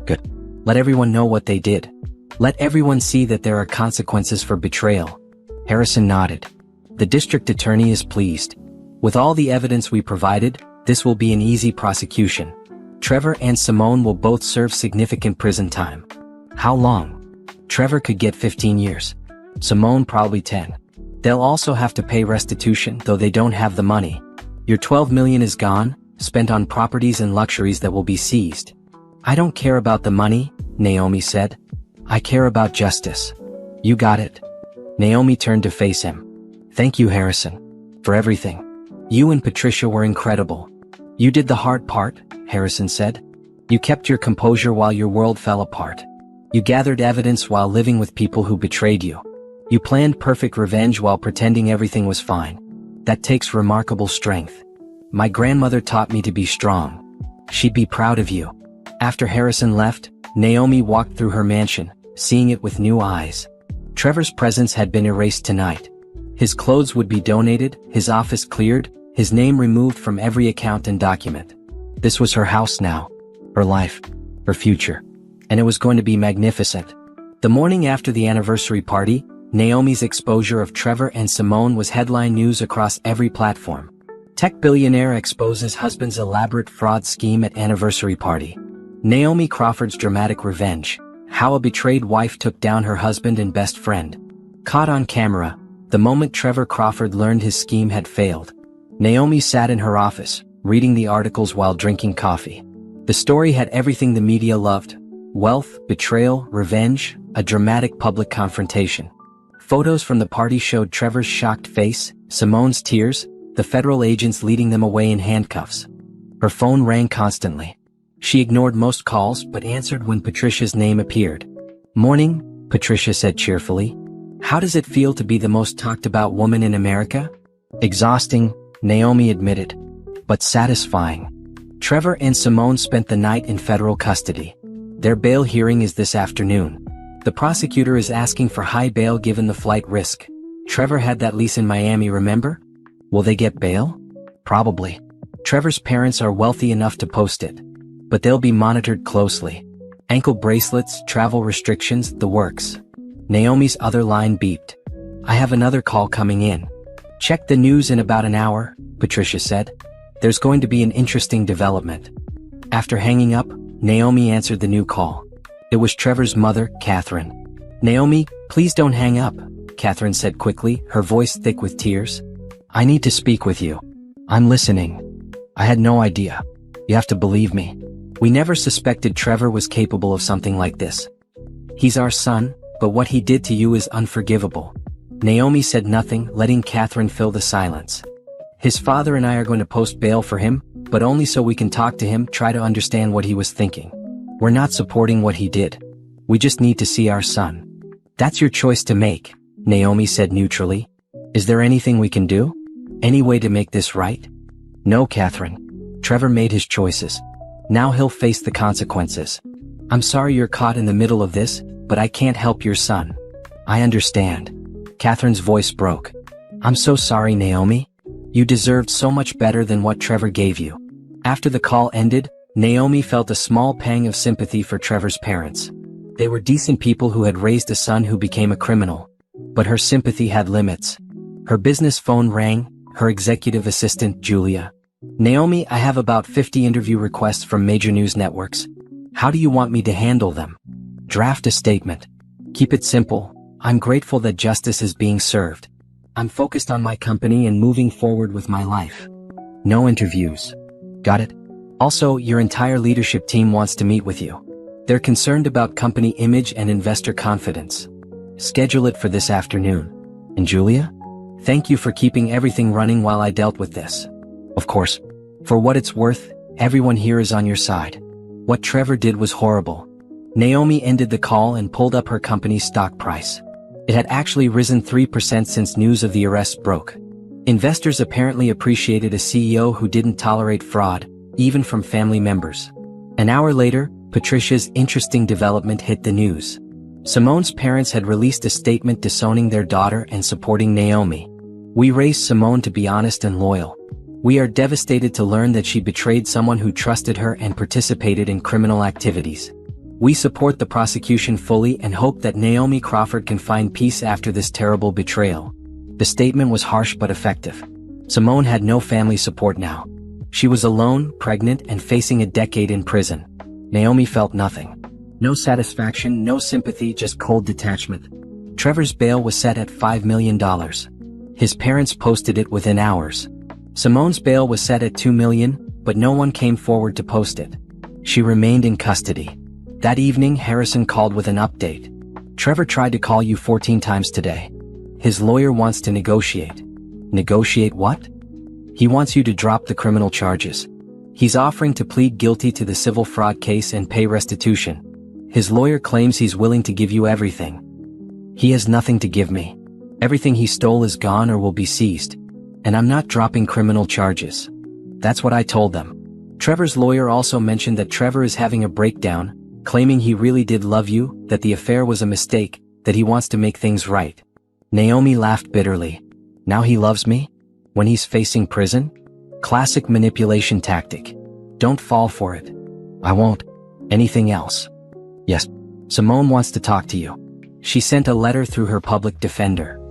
Speaker 1: Good. Let everyone know what they did. Let everyone see that there are consequences for betrayal. Harrison nodded. The district attorney is pleased. With all the evidence we provided, this will be an easy prosecution. Trevor and Simone will both serve significant prison time. How long? Trevor could get 15 years. Simone probably 10. They'll also have to pay restitution, though they don't have the money. Your $12 million is gone, spent on properties and luxuries that will be seized. I don't care about the money, Naomi said. I care about justice. You got it. Naomi turned to face him. Thank you, Harrison. For everything. You and Patricia were incredible. You did the hard part, Harrison said. You kept your composure while your world fell apart. You gathered evidence while living with people who betrayed you. You planned perfect revenge while pretending everything was fine. That takes remarkable strength. My grandmother taught me to be strong. She'd be proud of you. After Harrison left, Naomi walked through her mansion, seeing it with new eyes. Trevor's presence had been erased tonight. His clothes would be donated, his office cleared, his name removed from every account and document. This was her house now, her life, her future. And it was going to be magnificent. The morning after the anniversary party, Naomi's exposure of Trevor and Simone was headline news across every platform. Tech billionaire exposes husband's elaborate fraud scheme at anniversary party. Naomi Crawford's dramatic revenge. How a betrayed wife took down her husband and best friend. Caught on camera, the moment Trevor Crawford learned his scheme had failed. Naomi sat in her office, reading the articles while drinking coffee. The story had everything the media loved. Wealth, betrayal, revenge, a dramatic public confrontation. Photos from the party showed Trevor's shocked face, Simone's tears, the federal agents leading them away in handcuffs. Her phone rang constantly. She ignored most calls but answered when Patricia's name appeared. Morning, Patricia said cheerfully. How does it feel to be the most talked about woman in America? Exhausting, Naomi admitted, but satisfying. Trevor and Simone spent the night in federal custody. Their bail hearing is this afternoon. The prosecutor is asking for high bail given the flight risk. Trevor had that lease in Miami, remember? Will they get bail? Probably. Trevor's parents are wealthy enough to post it. But they'll be monitored closely. Ankle bracelets, travel restrictions, the works. Naomi's other line beeped. I have another call coming in. Check the news in about an hour, Patricia said. There's going to be an interesting development. After hanging up, Naomi answered the new call. It was Trevor's mother, Catherine. Naomi, please don't hang up, Catherine said quickly, her voice thick with tears. I need to speak with you. I'm listening. I had no idea. You have to believe me. We never suspected Trevor was capable of something like this. He's our son, but what he did to you is unforgivable. Naomi said nothing, letting Catherine fill the silence. His father and I are going to post bail for him, but only so we can talk to him, try to understand what he was thinking. We're not supporting what he did. We just need to see our son. That's your choice to make, Naomi said neutrally. Is there anything we can do? Any way to make this right? No, Catherine. Trevor made his choices. Now he'll face the consequences. I'm sorry you're caught in the middle of this, but I can't help your son. I understand. Catherine's voice broke. I'm so sorry, Naomi. You deserved so much better than what Trevor gave you. After the call ended, Naomi felt a small pang of sympathy for Trevor's parents. They were decent people who had raised a son who became a criminal. But her sympathy had limits. Her business phone rang, her executive assistant, Julia. Naomi, I have about 50 interview requests from major news networks. How do you want me to handle them? Draft a statement. Keep it simple. I'm grateful that justice is being served. I'm focused on my company and moving forward with my life. No interviews. Got it? Also, your entire leadership team wants to meet with you. They're concerned about company image and investor confidence. Schedule it for this afternoon. And Julia? Thank you for keeping everything running while I dealt with this. Of course. For what it's worth, everyone here is on your side. What Trevor did was horrible. Naomi ended the call and pulled up her company's stock price. It had actually risen 3% since news of the arrest broke. Investors apparently appreciated a CEO who didn't tolerate fraud, even from family members. An hour later, Patricia's interesting development hit the news. Simone's parents had released a statement disowning their daughter and supporting Naomi. We raised Simone to be honest and loyal. We are devastated to learn that she betrayed someone who trusted her and participated in criminal activities. We support the prosecution fully and hope that Naomi Crawford can find peace after this terrible betrayal. The statement was harsh but effective. Simone had no family support now. She was alone, pregnant, and facing a decade in prison. Naomi felt nothing. No satisfaction, no sympathy, just cold detachment. Trevor's bail was set at $5 million. His parents posted it within hours. Simone's bail was set at $2 million, but no one came forward to post it. She remained in custody. That evening, Harrison called with an update. Trevor tried to call you 14 times today. His lawyer wants to negotiate. Negotiate what? He wants you to drop the criminal charges. He's offering to plead guilty to the civil fraud case and pay restitution. His lawyer claims he's willing to give you everything. He has nothing to give me. Everything he stole is gone or will be seized. And I'm not dropping criminal charges. That's what I told them. Trevor's lawyer also mentioned that Trevor is having a breakdown, claiming he really did love you, that the affair was a mistake, that he wants to make things right. Naomi laughed bitterly. Now he loves me? When he's facing prison? Classic manipulation tactic. Don't fall for it. I won't. Anything else? Yes. Simone wants to talk to you. She sent a letter through her public defender.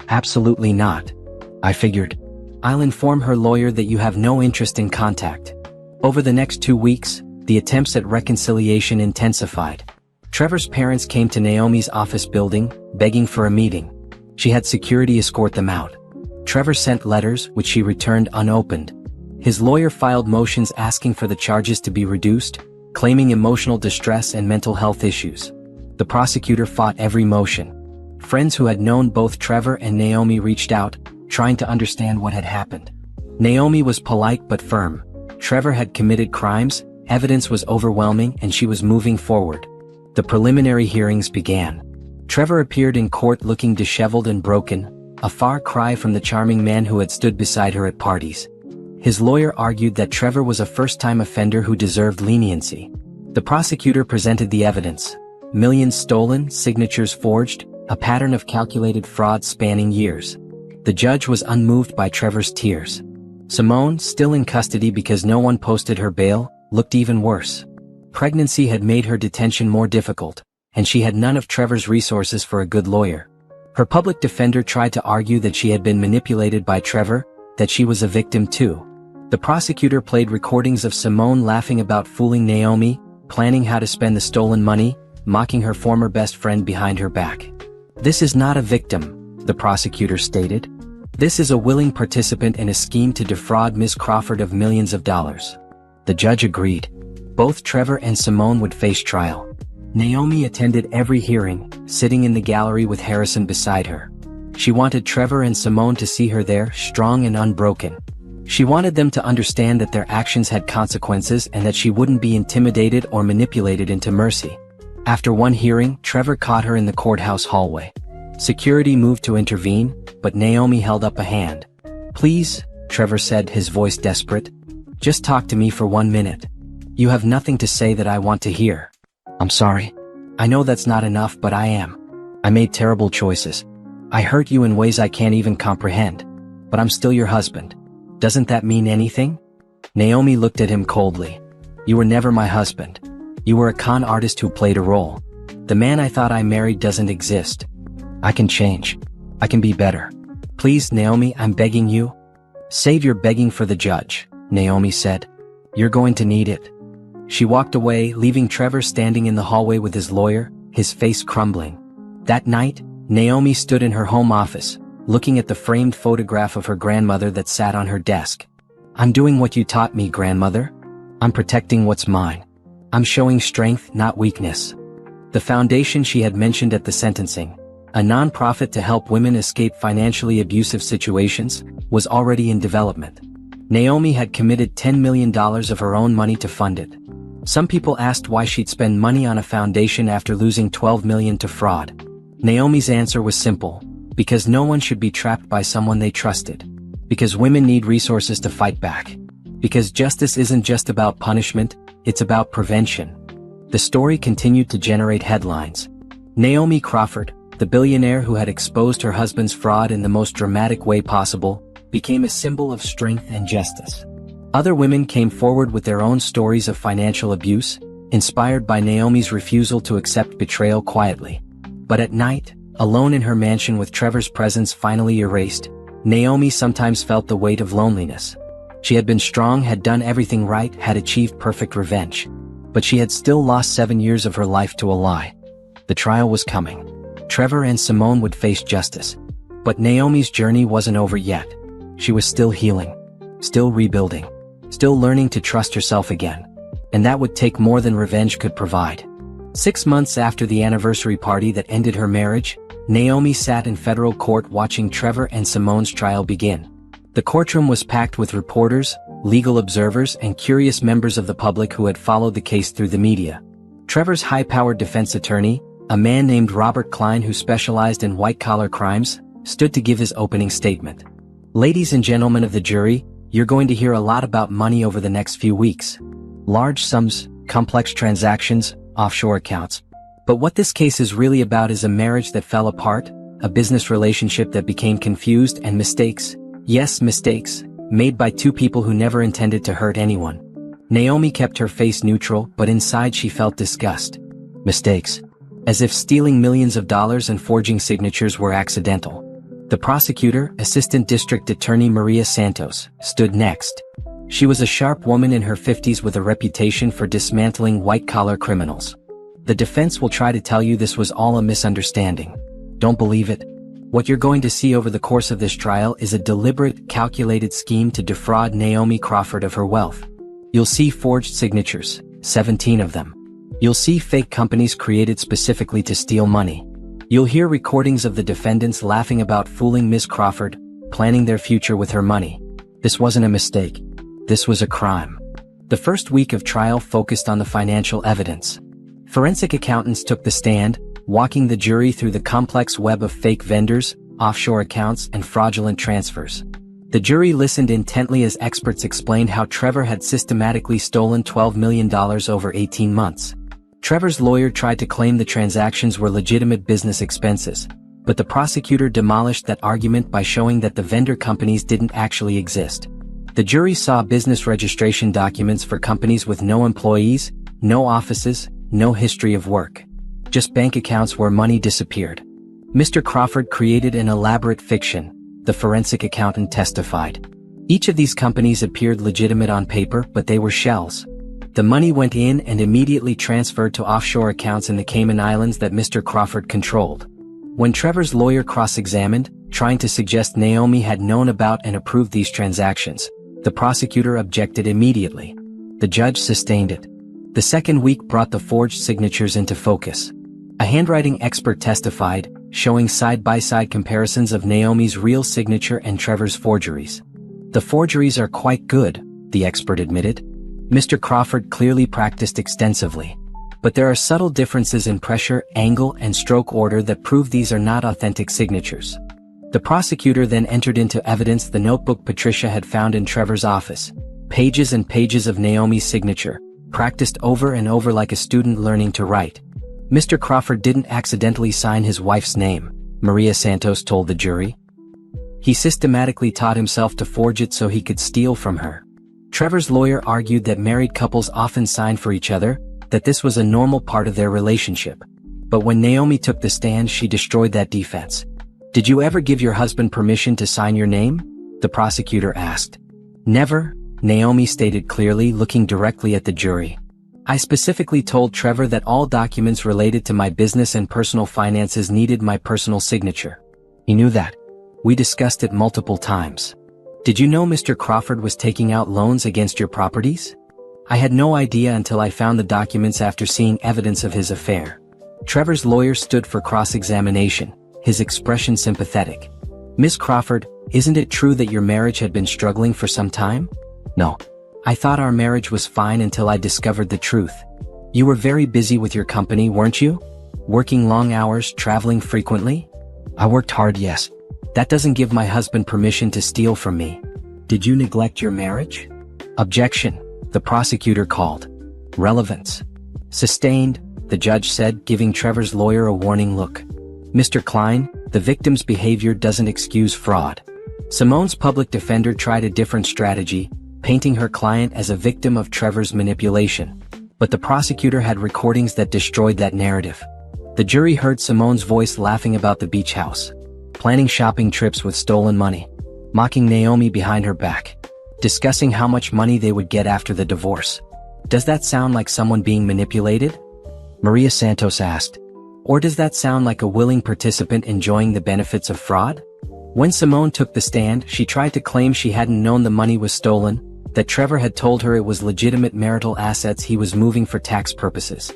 Speaker 1: Absolutely not. I figured. I'll inform her lawyer that you have no interest in contact. Over the next 2 weeks, the attempts at reconciliation intensified. Trevor's parents came to Naomi's office building, begging for a meeting. She had security escort them out. Trevor sent letters, which she returned unopened. His lawyer filed motions asking for the charges to be reduced, claiming emotional distress and mental health issues. The prosecutor fought every motion. Friends who had known both Trevor and Naomi reached out, trying to understand what had happened. Naomi was polite but firm. Trevor had committed crimes, evidence was overwhelming, and she was moving forward. The preliminary hearings began. Trevor appeared in court looking disheveled and broken, a far cry from the charming man who had stood beside her at parties. His lawyer argued that Trevor was a first-time offender who deserved leniency. The prosecutor presented the evidence. Millions stolen, signatures forged, a pattern of calculated fraud spanning years. The judge was unmoved by Trevor's tears. Simone, still in custody because no one posted her bail, looked even worse. Pregnancy had made her detention more difficult, and she had none of Trevor's resources for a good lawyer. Her public defender tried to argue that she had been manipulated by Trevor, that she was a victim too. The prosecutor played recordings of Simone laughing about fooling Naomi, planning how to spend the stolen money, mocking her former best friend behind her back. This is not a victim, the prosecutor stated. This is a willing participant in a scheme to defraud Ms. Crawford of millions of dollars. The judge agreed. Both Trevor and Simone would face trial. Naomi attended every hearing, sitting in the gallery with Harrison beside her. She wanted Trevor and Simone to see her there, strong and unbroken. She wanted them to understand that their actions had consequences and that she wouldn't be intimidated or manipulated into mercy. After one hearing, Trevor caught her in the courthouse hallway. Security moved to intervene, but Naomi held up a hand. Please, Trevor said, his voice desperate. Just talk to me for 1 minute. You have nothing to say that I want to hear. I'm sorry. I know that's not enough, but I am. I made terrible choices. I hurt you in ways I can't even comprehend. But I'm still your husband. Doesn't that mean anything? Naomi looked at him coldly. You were never my husband. You were a con artist who played a role. The man I thought I married doesn't exist. I can change. I can be better. Please, Naomi, I'm begging you. Save your begging for the judge. Naomi said. "You're going to need it." She walked away, leaving Trevor standing in the hallway with his lawyer, his face crumbling. That night, Naomi stood in her home office, looking at the framed photograph of her grandmother that sat on her desk. "I'm doing what you taught me, grandmother. I'm protecting what's mine. I'm showing strength, not weakness." The foundation she had mentioned at the sentencing, a non-profit to help women escape financially abusive situations, was already in development. Naomi had committed $10 million of her own money to fund it. Some people asked why she'd spend money on a foundation after losing $12 million to fraud. Naomi's answer was simple: because no one should be trapped by someone they trusted. Because women need resources to fight back. Because justice isn't just about punishment, it's about prevention. The story continued to generate headlines. Naomi Crawford, the billionaire who had exposed her husband's fraud in the most dramatic way possible, became a symbol of strength and justice. Other women came forward with their own stories of financial abuse, inspired by Naomi's refusal to accept betrayal quietly. But at night, alone in her mansion with Trevor's presence finally erased, Naomi sometimes felt the weight of loneliness. She had been strong, had done everything right, had achieved perfect revenge. But she had still lost 7 years of her life to a lie. The trial was coming. Trevor and Simone would face justice. But Naomi's journey wasn't over yet. She was still healing, still rebuilding, still learning to trust herself again. And that would take more than revenge could provide. 6 months after the anniversary party that ended her marriage, Naomi sat in federal court watching Trevor and Simone's trial begin. The courtroom was packed with reporters, legal observers, and curious members of the public who had followed the case through the media. Trevor's high-powered defense attorney, a man named Robert Klein who specialized in white-collar crimes, stood to give his opening statement. "Ladies and gentlemen of the jury, you're going to hear a lot about money over the next few weeks. Large sums, complex transactions, offshore accounts. But what this case is really about is a marriage that fell apart, a business relationship that became confused, and mistakes. Yes, mistakes, made by two people who never intended to hurt anyone." Naomi kept her face neutral, but inside she felt disgust. Mistakes. As if stealing millions of dollars and forging signatures were accidental. The prosecutor, Assistant District Attorney Maria Santos, stood next. She was a sharp woman in her 50s with a reputation for dismantling white-collar criminals. "The defense will try to tell you this was all a misunderstanding. Don't believe it. What you're going to see over the course of this trial is a deliberate, calculated scheme to defraud Naomi Crawford of her wealth. You'll see forged signatures, 17 of them. You'll see fake companies created specifically to steal money. You'll hear recordings of the defendants laughing about fooling Ms. Crawford, planning their future with her money. This wasn't a mistake. This was a crime." The first week of trial focused on the financial evidence. Forensic accountants took the stand, walking the jury through the complex web of fake vendors, offshore accounts, and fraudulent transfers. The jury listened intently as experts explained how Trevor had systematically stolen $12 million over 18 months. Trevor's lawyer tried to claim the transactions were legitimate business expenses, but the prosecutor demolished that argument by showing that the vendor companies didn't actually exist. The jury saw business registration documents for companies with no employees, no offices, no history of work. Just bank accounts where money disappeared. Mr. Crawford created an elaborate fiction, the forensic accountant testified. Each of these companies appeared legitimate on paper, but they were shells. The money went in and immediately transferred to offshore accounts in the Cayman Islands that Mr. Crawford controlled. When Trevor's lawyer cross-examined, trying to suggest Naomi had known about and approved these transactions, the prosecutor objected immediately. The judge sustained it. The second week brought the forged signatures into focus. A handwriting expert testified, showing side-by-side comparisons of Naomi's real signature and Trevor's forgeries. "The forgeries are quite good," the expert admitted. Mr. Crawford clearly practiced extensively. But there are subtle differences in pressure, angle, and stroke order that prove these are not authentic signatures. The prosecutor then entered into evidence the notebook Patricia had found in Trevor's office. Pages and pages of Naomi's signature, practiced over and over like a student learning to write. Mr. Crawford didn't accidentally sign his wife's name, Maria Santos told the jury. He systematically taught himself to forge it so he could steal from her. Trevor's lawyer argued that married couples often sign for each other, that this was a normal part of their relationship. But when Naomi took the stand, she destroyed that defense. "Did you ever give your husband permission to sign your name?" the prosecutor asked. "Never," Naomi stated clearly, looking directly at the jury. "I specifically told Trevor that all documents related to my business and personal finances needed my personal signature. He knew that. We discussed it multiple times. Did you know Mr. Crawford was taking out loans against your properties? I had no idea until I found the documents after seeing evidence of his affair." Trevor's lawyer stood for cross-examination, his expression sympathetic. "Miss Crawford, isn't it true that your marriage had been struggling for some time?" "No. I thought our marriage was fine until I discovered the truth. You were very busy with your company, weren't you? Working long hours, traveling frequently?" "I worked hard, yes. That doesn't give my husband permission to steal from me." "Did you neglect your marriage?" "Objection," the prosecutor called. "Relevance." "Sustained," the judge said, giving Trevor's lawyer a warning look. "Mr. Klein, the victim's behavior doesn't excuse fraud." Simone's public defender tried a different strategy, painting her client as a victim of Trevor's manipulation. But the prosecutor had recordings that destroyed that narrative. The jury heard Simone's voice laughing about the beach house, planning shopping trips with stolen money, mocking Naomi behind her back, discussing how much money they would get after the divorce. "Does that sound like someone being manipulated?" Maria Santos asked. "Or does that sound like a willing participant enjoying the benefits of fraud?" When Simone took the stand, she tried to claim she hadn't known the money was stolen, that Trevor had told her it was legitimate marital assets he was moving for tax purposes.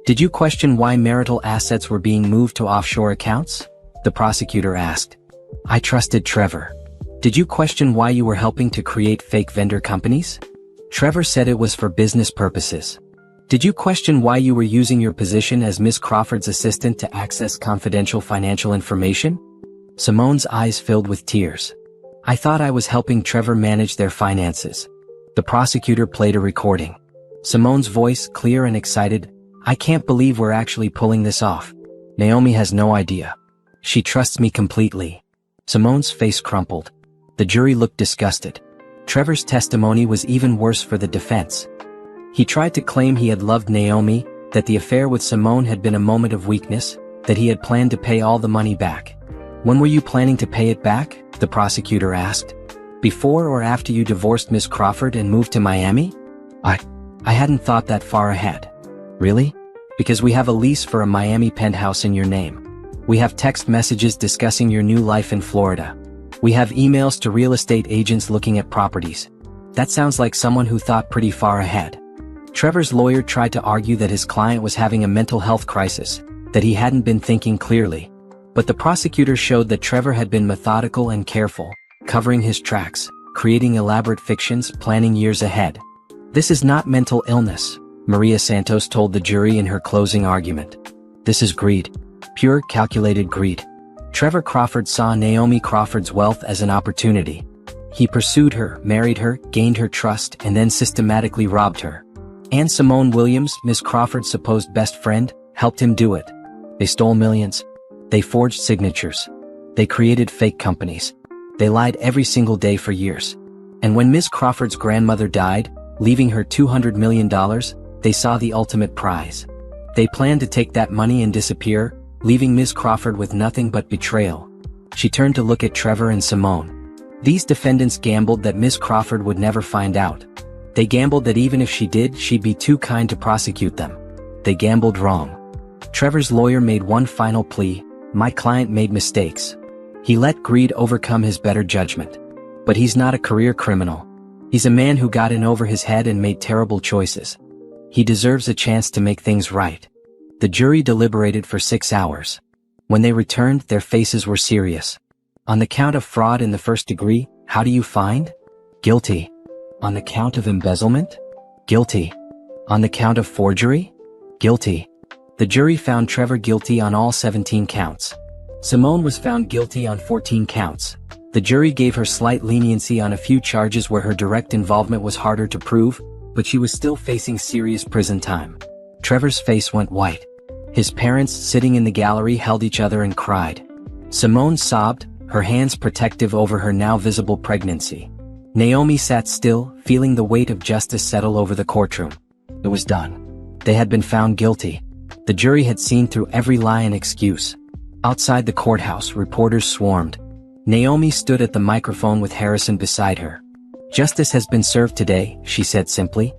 Speaker 1: "Did you question why marital assets were being moved to offshore accounts?" the prosecutor asked. "I trusted Trevor." "Did you question why you were helping to create fake vendor companies?" Trevor said it was for business purposes. "Did you question why you were using your position as Miss Crawford's assistant to access confidential financial information?" Simone's eyes filled with tears. "I thought I was helping Trevor manage their finances." The prosecutor played a recording. Simone's voice, clear and excited. "I can't believe we're actually pulling this off. Naomi has no idea. She trusts me completely." Simone's face crumpled. The jury looked disgusted. Trevor's testimony was even worse for the defense. He tried to claim he had loved Naomi, that the affair with Simone had been a moment of weakness, that he had planned to pay all the money back. "When were you planning to pay it back?" the prosecutor asked. "Before or after you divorced Miss Crawford and moved to Miami?" I hadn't thought that far ahead." "Really?" "Because we have a lease for a Miami penthouse in your name. We have text messages discussing your new life in Florida. We have emails to real estate agents looking at properties. That sounds like someone who thought pretty far ahead." Trevor's lawyer tried to argue that his client was having a mental health crisis, that he hadn't been thinking clearly. But the prosecutor showed that Trevor had been methodical and careful, covering his tracks, creating elaborate fictions, planning years ahead. "This is not mental illness," Maria Santos told the jury in her closing argument. "This is greed. Pure, calculated greed." Trevor Crawford saw Naomi Crawford's wealth as an opportunity. He pursued her, married her, gained her trust, and then systematically robbed her. And Simone Williams, Miss Crawford's supposed best friend, helped him do it. They stole millions. They forged signatures. They created fake companies. They lied every single day for years. And when Miss Crawford's grandmother died, leaving her $200 million, they saw the ultimate prize. They planned to take that money and disappear, leaving Miss Crawford with nothing but betrayal. She turned to look at Trevor and Simone. These defendants gambled that Miss Crawford would never find out. They gambled that even if she did, she'd be too kind to prosecute them. They gambled wrong. Trevor's lawyer made one final plea: "My client made mistakes. He let greed overcome his better judgment. But he's not a career criminal. He's a man who got in over his head and made terrible choices. He deserves a chance to make things right." The jury deliberated for 6 hours. When they returned, their faces were serious. "On the count of fraud in the first degree, how do you find?" "Guilty." "On the count of embezzlement?" "Guilty." "On the count of forgery?" "Guilty." The jury found Trevor guilty on all 17 counts. Simone was found guilty on 14 counts. The jury gave her slight leniency on a few charges where her direct involvement was harder to prove, but she was still facing serious prison time. Trevor's face went white. His parents, sitting in the gallery, held each other and cried. Simone sobbed, her hands protective over her now visible pregnancy. Naomi sat still, feeling the weight of justice settle over the courtroom. It was done. They had been found guilty. The jury had seen through every lie and excuse. Outside the courthouse, reporters swarmed. Naomi stood at the microphone with Harrison beside her. "Justice has been served today," she said simply.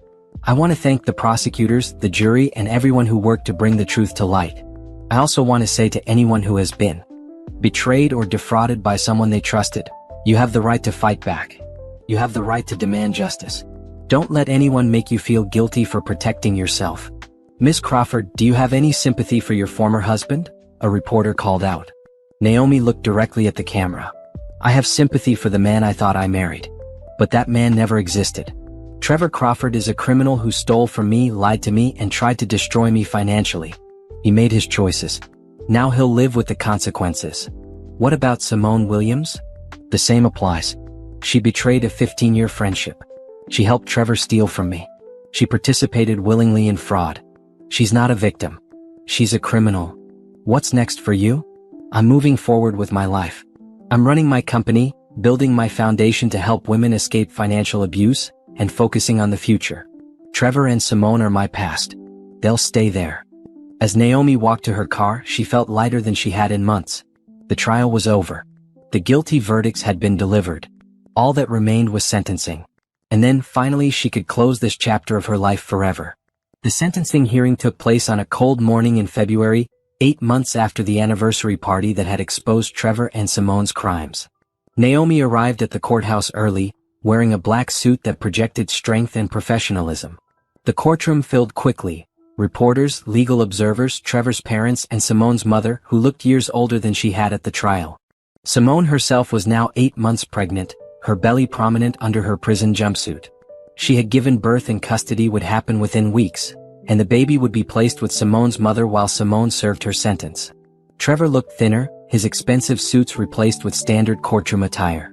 Speaker 1: "I want to thank the prosecutors, the jury, and everyone who worked to bring the truth to light. I also want to say to anyone who has been betrayed or defrauded by someone they trusted, you have the right to fight back. You have the right to demand justice. Don't let anyone make you feel guilty for protecting yourself." "Miss Crawford, do you have any sympathy for your former husband?" a reporter called out. Naomi looked directly at the camera. "I have sympathy for the man I thought I married. But that man never existed. Trevor Crawford is a criminal who stole from me, lied to me, and tried to destroy me financially. He made his choices. Now he'll live with the consequences." "What about Simone Williams?" "The same applies. She betrayed a 15-year friendship. She helped Trevor steal from me. She participated willingly in fraud. She's not a victim. She's a criminal. What's next for you?" "I'm moving forward with my life. I'm running my company, building my foundation to help women escape financial abuse, and focusing on the future. Trevor and Simone are my past. They'll stay there." As Naomi walked to her car, she felt lighter than she had in months. The trial was over. The guilty verdicts had been delivered. All that remained was sentencing. And then, finally, she could close this chapter of her life forever. The sentencing hearing took place on a cold morning in February, 8 months after the anniversary party that had exposed Trevor and Simone's crimes. Naomi arrived at the courthouse early, wearing a black suit that projected strength and professionalism. The courtroom filled quickly. Reporters, legal observers, Trevor's parents, and Simone's mother, who looked years older than she had at the trial. Simone herself was now 8 months pregnant, her belly prominent under her prison jumpsuit. She had given birth, and custody would happen within weeks, and the baby would be placed with Simone's mother while Simone served her sentence. Trevor looked thinner, his expensive suits replaced with standard courtroom attire.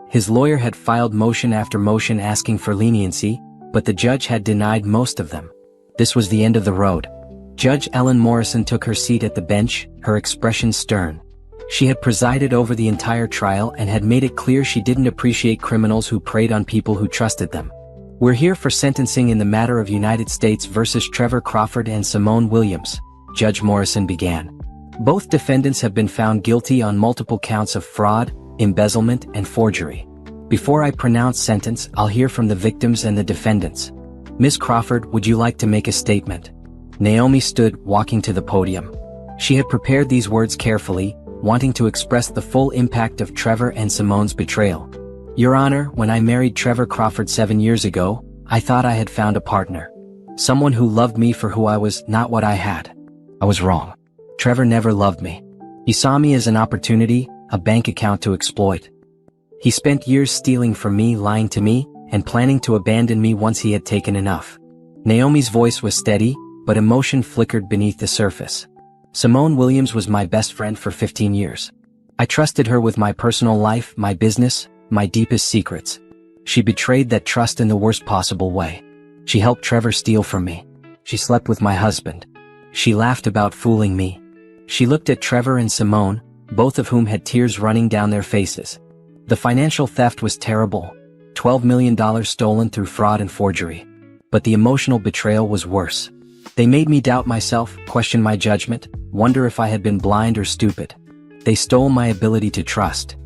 Speaker 1: His lawyer had filed motion after motion asking for leniency, but the judge had denied most of them. This was the end of the road. Judge Ellen Morrison took her seat at the bench, her expression stern. She had presided over the entire trial and had made it clear she didn't appreciate criminals who preyed on people who trusted them. "We're here for sentencing in the matter of United States versus Trevor Crawford and Simone Williams," Judge Morrison began. "Both defendants have been found guilty on multiple counts of fraud, embezzlement, and forgery. Before I pronounce sentence, I'll hear from the victims and the defendants. Miss Crawford, would you like to make a statement?" Naomi stood, walking to the podium. She had prepared these words carefully, wanting to express the full impact of Trevor and Simone's betrayal. "Your Honor, when I married Trevor Crawford 7 years ago, I thought I had found a partner. Someone who loved me for who I was, not what I had. I was wrong. Trevor never loved me. He saw me as an opportunity, a bank account to exploit. He spent years stealing from me, lying to me, and planning to abandon me once he had taken enough." Naomi's voice was steady, but emotion flickered beneath the surface. "Simone Williams was my best friend for 15 years. I trusted her with my personal life, my business, my deepest secrets. She betrayed that trust in the worst possible way. She helped Trevor steal from me. She slept with my husband. She laughed about fooling me." She looked at Trevor and Simone, both of whom had tears running down their faces. The financial theft was terrible. $12 million stolen through fraud and forgery. But the emotional betrayal was worse. They made me doubt myself, question my judgment, wonder if I had been blind or stupid. They stole my ability to trust.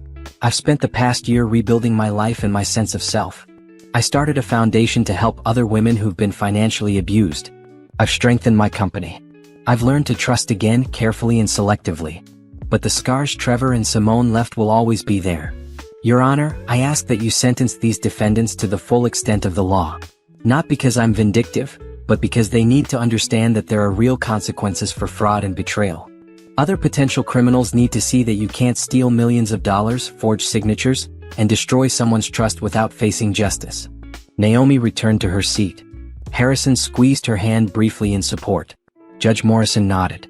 Speaker 1: I've spent the past year rebuilding my life and my sense of self. I started a foundation to help other women who've been financially abused. I've strengthened my company. I've learned to trust again, carefully and selectively. But the scars Trevor and Simone left will always be there. Your Honor, I ask that you sentence these defendants to the full extent of the law. Not because I'm vindictive, but because they need to understand that there are real consequences for fraud and betrayal. Other potential criminals need to see that you can't steal millions of dollars, forge signatures, and destroy someone's trust without facing justice. Naomi returned to her seat. Harrison squeezed her hand briefly in support. Judge Morrison nodded.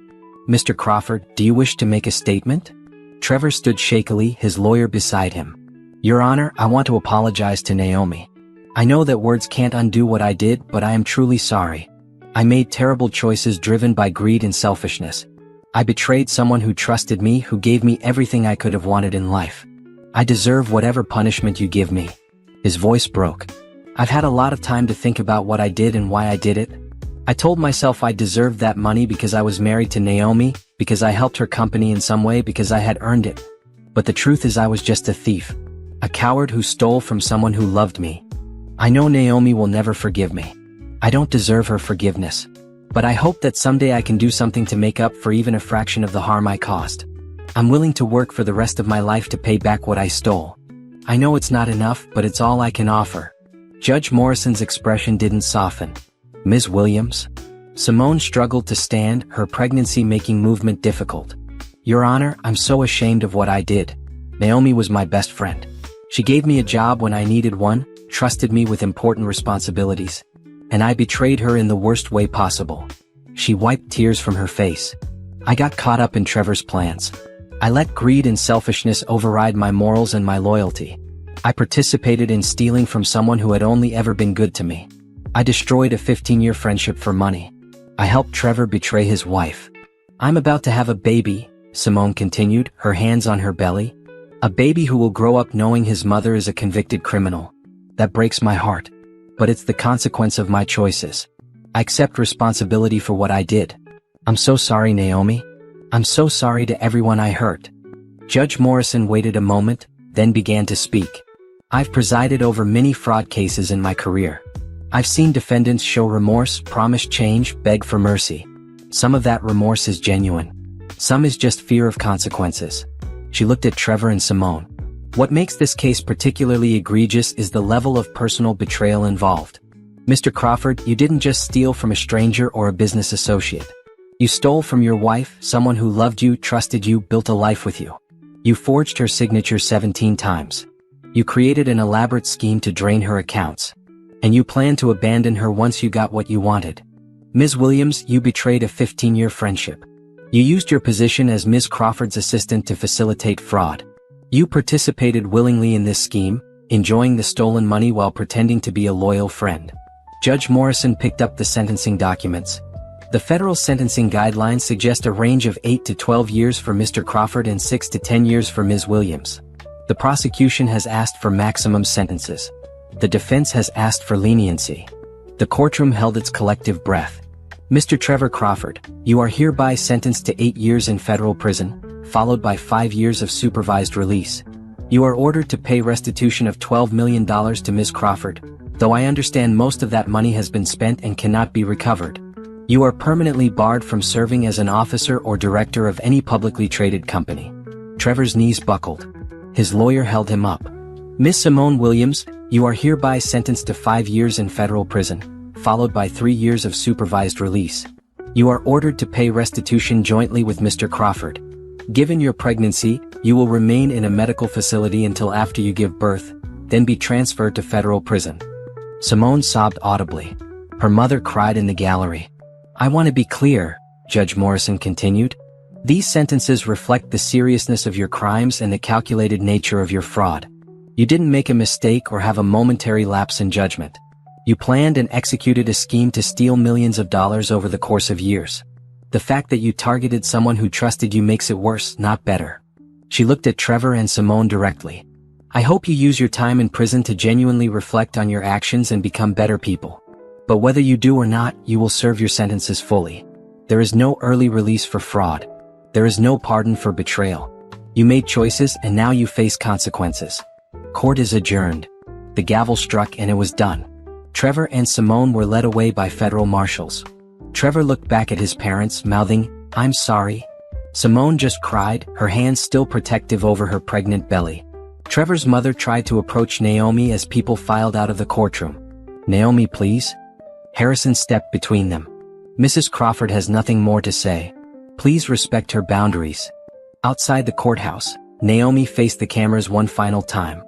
Speaker 1: "Mr. Crawford, do you wish to make a statement?" Trevor stood shakily, his lawyer beside him. "Your Honor, I want to apologize to Naomi. I know that words can't undo what I did, but I am truly sorry. I made terrible choices driven by greed and selfishness. I betrayed someone who trusted me, who gave me everything I could have wanted in life. I deserve whatever punishment you give me." His voice broke. "I've had a lot of time to think about what I did and why I did it. I told myself I deserved that money because I was married to Naomi, because I helped her company in some way, because I had earned it. But the truth is I was just a thief. A coward who stole from someone who loved me, I know Naomi will never forgive me. I don't deserve her forgiveness. But I hope that someday I can do something to make up for even a fraction of the harm I caused. I'm willing to work for the rest of my life to pay back what I stole. I know it's not enough, but it's all I can offer. Judge Morrison's expression didn't soften. Ms. Williams? Simone struggled to stand, her pregnancy making movement difficult. Your Honor, I'm so ashamed of what I did. Naomi was my best friend. She gave me a job when I needed one, trusted me with important responsibilities. And I betrayed her in the worst way possible. She wiped tears from her face. I got caught up in Trevor's plans. I let greed and selfishness override my morals and my loyalty. I participated in stealing from someone who had only ever been good to me. I destroyed a 15-year friendship for money. I helped Trevor betray his wife. I'm about to have a baby, Simone continued, her hands on her belly. A baby who will grow up knowing his mother is a convicted criminal. That breaks my heart. But it's the consequence of my choices. I accept responsibility for what I did. I'm so sorry, Naomi. I'm so sorry to everyone I hurt. Judge Morrison waited a moment, then began to speak. I've presided over many fraud cases in my career. I've seen defendants show remorse, promise change, beg for mercy. Some of that remorse is genuine. Some is just fear of consequences. She looked at Trevor and Simone. What makes this case particularly egregious is the level of personal betrayal involved. Mr. Crawford, you didn't just steal from a stranger or a business associate. You stole from your wife, someone who loved you, trusted you, built a life with you. You forged her signature 17 times. You created an elaborate scheme to drain her accounts. And you planned to abandon her once you got what you wanted. Ms. Williams, you betrayed a 15-year friendship. You used your position as Ms. Crawford's assistant to facilitate fraud. You participated willingly in this scheme, enjoying the stolen money while pretending to be a loyal friend. Judge Morrison picked up the sentencing documents. The federal sentencing guidelines suggest a range of 8 to 12 years for Mr. Crawford and 6 to 10 years for Ms. Williams. The prosecution has asked for maximum sentences. The defense has asked for leniency. The courtroom held its collective breath. Mr. Trevor Crawford, you are hereby sentenced to 8 years in federal prison, followed by 5 years of supervised release. You are ordered to pay restitution of $12 million to Ms. Crawford, though I understand most of that money has been spent and cannot be recovered. You are permanently barred from serving as an officer or director of any publicly traded company. Trevor's knees buckled. His lawyer held him up. Ms. Simone Williams, you are hereby sentenced to 5 years in federal prison, followed by 3 years of supervised release. You are ordered to pay restitution jointly with Mr. Crawford. Given your pregnancy, you will remain in a medical facility until after you give birth, then be transferred to federal prison. Simone sobbed audibly. Her mother cried in the gallery. I want to be clear, Judge Morrison continued. These sentences reflect the seriousness of your crimes and the calculated nature of your fraud. You didn't make a mistake or have a momentary lapse in judgment. You planned and executed a scheme to steal millions of dollars over the course of years. The fact that you targeted someone who trusted you makes it worse, not better. She looked at Trevor and Simone directly. I hope you use your time in prison to genuinely reflect on your actions and become better people. But whether you do or not, you will serve your sentences fully. There is no early release for fraud. There is no pardon for betrayal. You made choices and now you face consequences. Court is adjourned. The gavel struck and it was done. Trevor and Simone were led away by federal marshals. Trevor looked back at his parents, mouthing, I'm sorry. Simone just cried, her hands still protective over her pregnant belly. Trevor's mother tried to approach Naomi as people filed out of the courtroom. Naomi, please. Harrison stepped between them. Mrs. Crawford has nothing more to say. Please respect her boundaries. Outside the courthouse, Naomi faced the cameras one final time.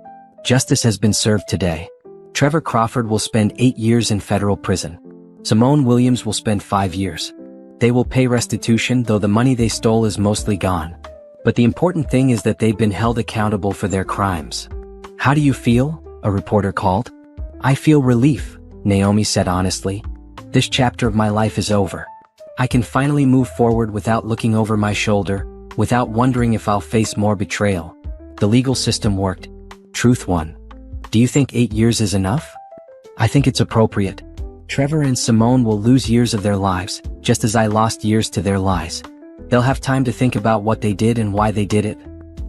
Speaker 1: Justice has been served today. Trevor Crawford will spend 8 years in federal prison. Simone Williams will spend 5 years. They will pay restitution, though the money they stole is mostly gone. But the important thing is that they've been held accountable for their crimes. How do you feel? A reporter called. I feel relief, Naomi said honestly. This chapter of my life is over. I can finally move forward without looking over my shoulder, without wondering if I'll face more betrayal. The legal system worked. Truth won. Do you think 8 years is enough? I think it's appropriate. Trevor and Simone will lose years of their lives, just as I lost years to their lies. They'll have time to think about what they did and why they did it.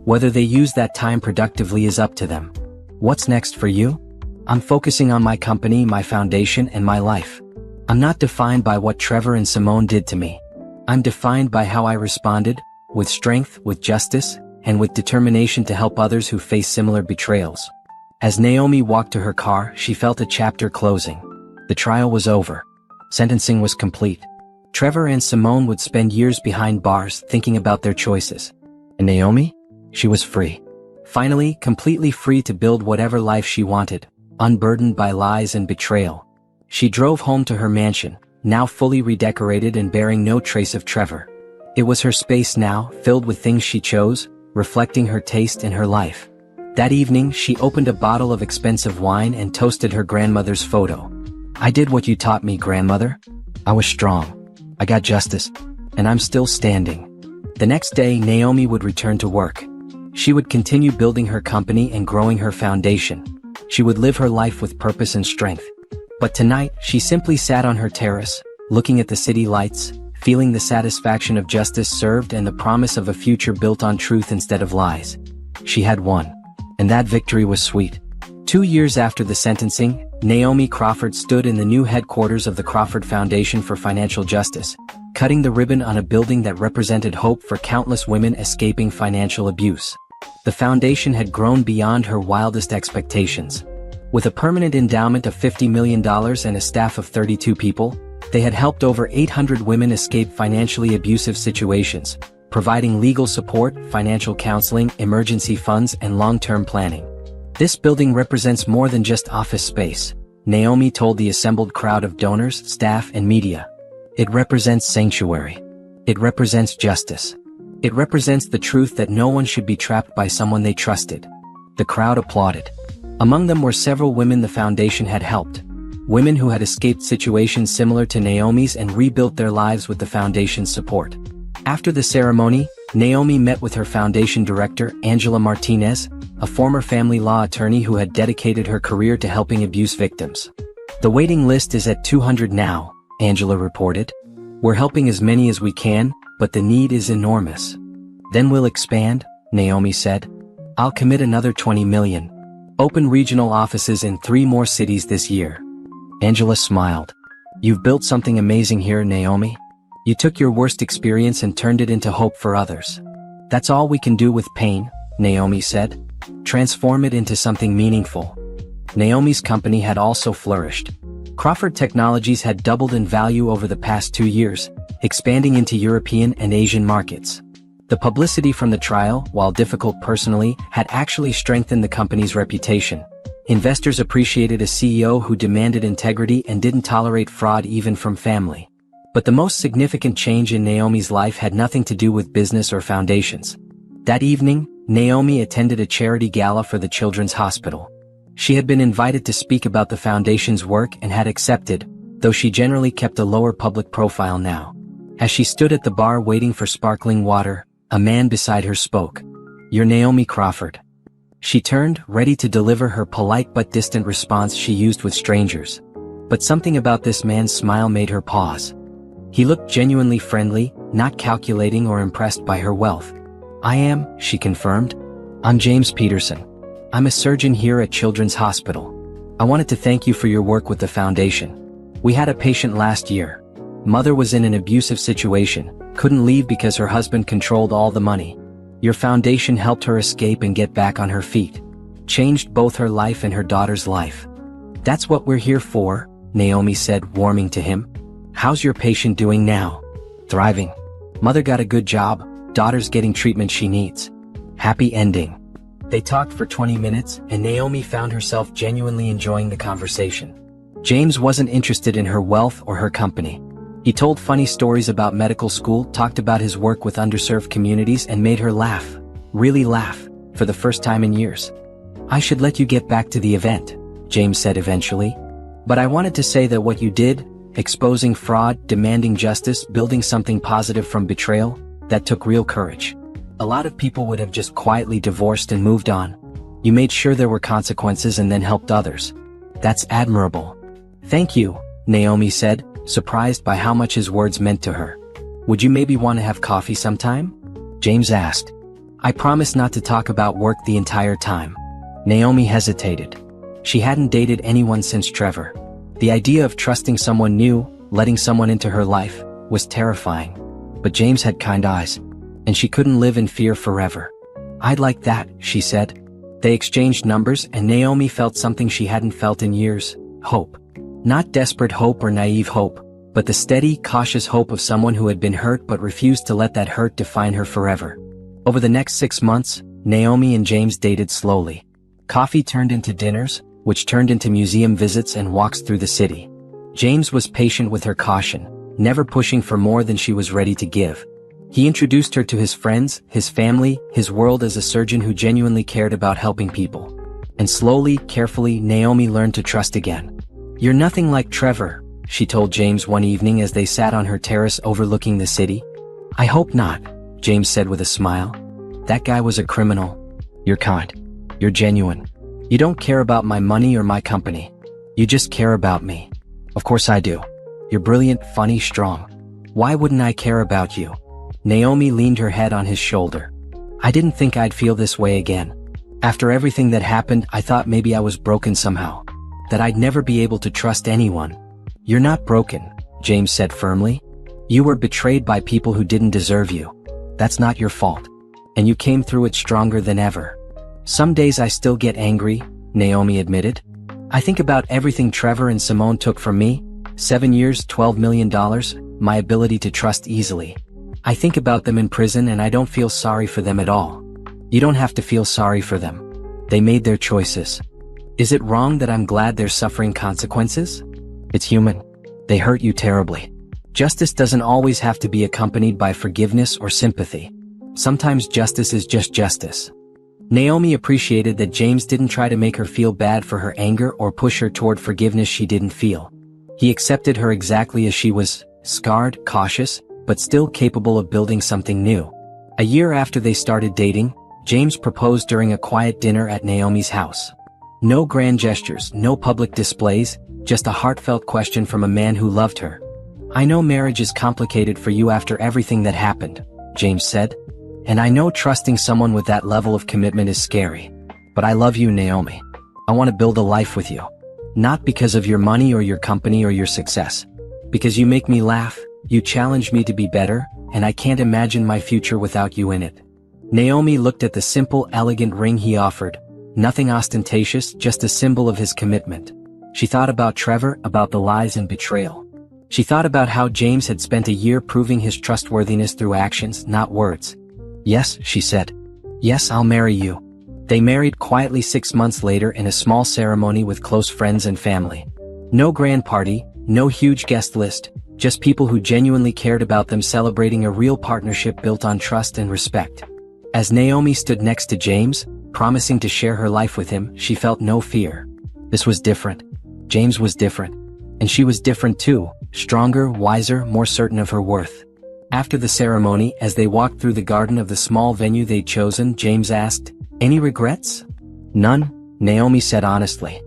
Speaker 1: Whether they use that time productively is up to them. What's next for you? I'm focusing on my company, my foundation, and my life. I'm not defined by what Trevor and Simone did to me. I'm defined by how I responded, with strength, with justice, and with determination to help others who face similar betrayals. As Naomi walked to her car, she felt a chapter closing. The trial was over. Sentencing was complete. Trevor and Simone would spend years behind bars thinking about their choices. And Naomi? She was free. Finally, completely free to build whatever life she wanted, unburdened by lies and betrayal. She drove home to her mansion, now fully redecorated and bearing no trace of Trevor. It was her space now, filled with things she chose, reflecting her taste and her life. That evening, she opened a bottle of expensive wine and toasted her grandmother's photo. I did what you taught me, grandmother. I was strong. I got justice. And I'm still standing. The next day, Naomi would return to work. She would continue building her company and growing her foundation. She would live her life with purpose and strength. But tonight, she simply sat on her terrace, looking at the city lights, feeling the satisfaction of justice served and the promise of a future built on truth instead of lies. She had won. And that victory was sweet. 2 years after the sentencing, Naomi Crawford stood in the new headquarters of the Crawford Foundation for Financial Justice, cutting the ribbon on a building that represented hope for countless women escaping financial abuse. The foundation had grown beyond her wildest expectations. With a permanent endowment of $50 million and a staff of 32 people, they had helped over 800 women escape financially abusive situations, providing legal support, financial counseling, emergency funds, and long-term planning. This building represents more than just office space, Naomi told the assembled crowd of donors, staff, and media. It represents sanctuary. It represents justice. It represents the truth that no one should be trapped by someone they trusted. The crowd applauded. Among them were several women the foundation had helped. Women who had escaped situations similar to Naomi's and rebuilt their lives with the foundation's support. After the ceremony, Naomi met with her foundation director, Angela Martinez, a former family law attorney who had dedicated her career to helping abuse victims. The waiting list is at 200 now, Angela reported. We're helping as many as we can, but the need is enormous. Then we'll expand, Naomi said. I'll commit another 20 million. Open regional offices in 3 more cities this year. Angela smiled. You've built something amazing here, Naomi. You took your worst experience and turned it into hope for others. That's all we can do with pain, Naomi said. Transform it into something meaningful. Naomi's company had also flourished. Crawford Technologies had doubled in value over the past 2 years, expanding into European and Asian markets. The publicity from the trial, while difficult personally, had actually strengthened the company's reputation. Investors appreciated a CEO who demanded integrity and didn't tolerate fraud even from family. But the most significant change in Naomi's life had nothing to do with business or foundations. That evening, Naomi attended a charity gala for the Children's Hospital. She had been invited to speak about the foundation's work and had accepted, though she generally kept a lower public profile now. As she stood at the bar waiting for sparkling water, a man beside her spoke. You're Naomi Crawford. She turned, ready to deliver her polite but distant response she used with strangers. But something about this man's smile made her pause. He looked genuinely friendly, not calculating or impressed by her wealth. I am, she confirmed. I'm James Peterson. I'm a surgeon here at Children's Hospital. I wanted to thank you for your work with the foundation. We had a patient last year. Mother was in an abusive situation, couldn't leave because her husband controlled all the money. Your foundation helped her escape and get back on her feet. Changed both her life and her daughter's life. That's what we're here for, Naomi said, warming to him. How's your patient doing now? Thriving. Mother got a good job, daughter's getting treatment she needs. Happy ending. They talked for 20 minutes, and Naomi found herself genuinely enjoying the conversation. James wasn't interested in her wealth or her company. He told funny stories about medical school, talked about his work with underserved communities, and made her laugh. Really laugh, for the first time in years. I should let you get back to the event, James said eventually. But I wanted to say that what you did, exposing fraud, demanding justice, building something positive from betrayal, that took real courage. A lot of people would have just quietly divorced and moved on. You made sure there were consequences and then helped others. That's admirable. Thank you, Naomi said, surprised by how much his words meant to her. Would you maybe want to have coffee sometime? James asked. I promise not to talk about work the entire time. Naomi hesitated. She hadn't dated anyone since Trevor. The idea of trusting someone new, letting someone into her life, was terrifying. But James had kind eyes, and she couldn't live in fear forever. "I'd like that," she said. They exchanged numbers, and Naomi felt something she hadn't felt in years: hope. Not desperate hope or naive hope, but the steady, cautious hope of someone who had been hurt but refused to let that hurt define her forever. Over the next 6 months, Naomi and James dated slowly. Coffee turned into dinners, which turned into museum visits and walks through the city. James was patient with her caution, never pushing for more than she was ready to give. He introduced her to his friends, his family, his world as a surgeon who genuinely cared about helping people. And slowly, carefully, Naomi learned to trust again. "You're nothing like Trevor," she told James one evening as they sat on her terrace overlooking the city. "I hope not," James said with a smile. "That guy was a criminal. You're kind. You're genuine. You don't care about my money or my company. You just care about me." "Of course I do. You're brilliant, funny, strong. Why wouldn't I care about you?" Naomi leaned her head on his shoulder. "I didn't think I'd feel this way again. After everything that happened, I thought maybe I was broken somehow. That I'd never be able to trust anyone." "You're not broken," James said firmly. "You were betrayed by people who didn't deserve you. That's not your fault. And you came through it stronger than ever." "Some days I still get angry," Naomi admitted. "I think about everything Trevor and Simone took from me: 7 years, $12 million, my ability to trust easily. I think about them in prison and I don't feel sorry for them at all." "You don't have to feel sorry for them. They made their choices. Is it wrong that I'm glad they're suffering consequences? It's human. They hurt you terribly. Justice doesn't always have to be accompanied by forgiveness or sympathy. Sometimes justice is just justice." Naomi appreciated that James didn't try to make her feel bad for her anger or push her toward forgiveness she didn't feel. He accepted her exactly as she was, scarred, cautious, but still capable of building something new. A year after they started dating, James proposed during a quiet dinner at Naomi's house. No grand gestures, no public displays, just a heartfelt question from a man who loved her. "I know marriage is complicated for you after everything that happened," James said. "And I know trusting someone with that level of commitment is scary. But I love you, Naomi. I want to build a life with you. Not because of your money or your company or your success. Because you make me laugh, you challenge me to be better, and I can't imagine my future without you in it." Naomi looked at the simple, elegant ring he offered. Nothing ostentatious, just a symbol of his commitment. She thought about Trevor, about the lies and betrayal. She thought about how James had spent a year proving his trustworthiness through actions, not words. "Yes," she said. "Yes, I'll marry you." They married quietly 6 months later in a small ceremony with close friends and family. No grand party, no huge guest list, just people who genuinely cared about them celebrating a real partnership built on trust and respect. As Naomi stood next to James, promising to share her life with him, she felt no fear. This was different. James was different. And she was different too, stronger, wiser, more certain of her worth. After the ceremony, as they walked through the garden of the small venue they'd chosen, James asked, "Any regrets?" "None," Naomi said honestly.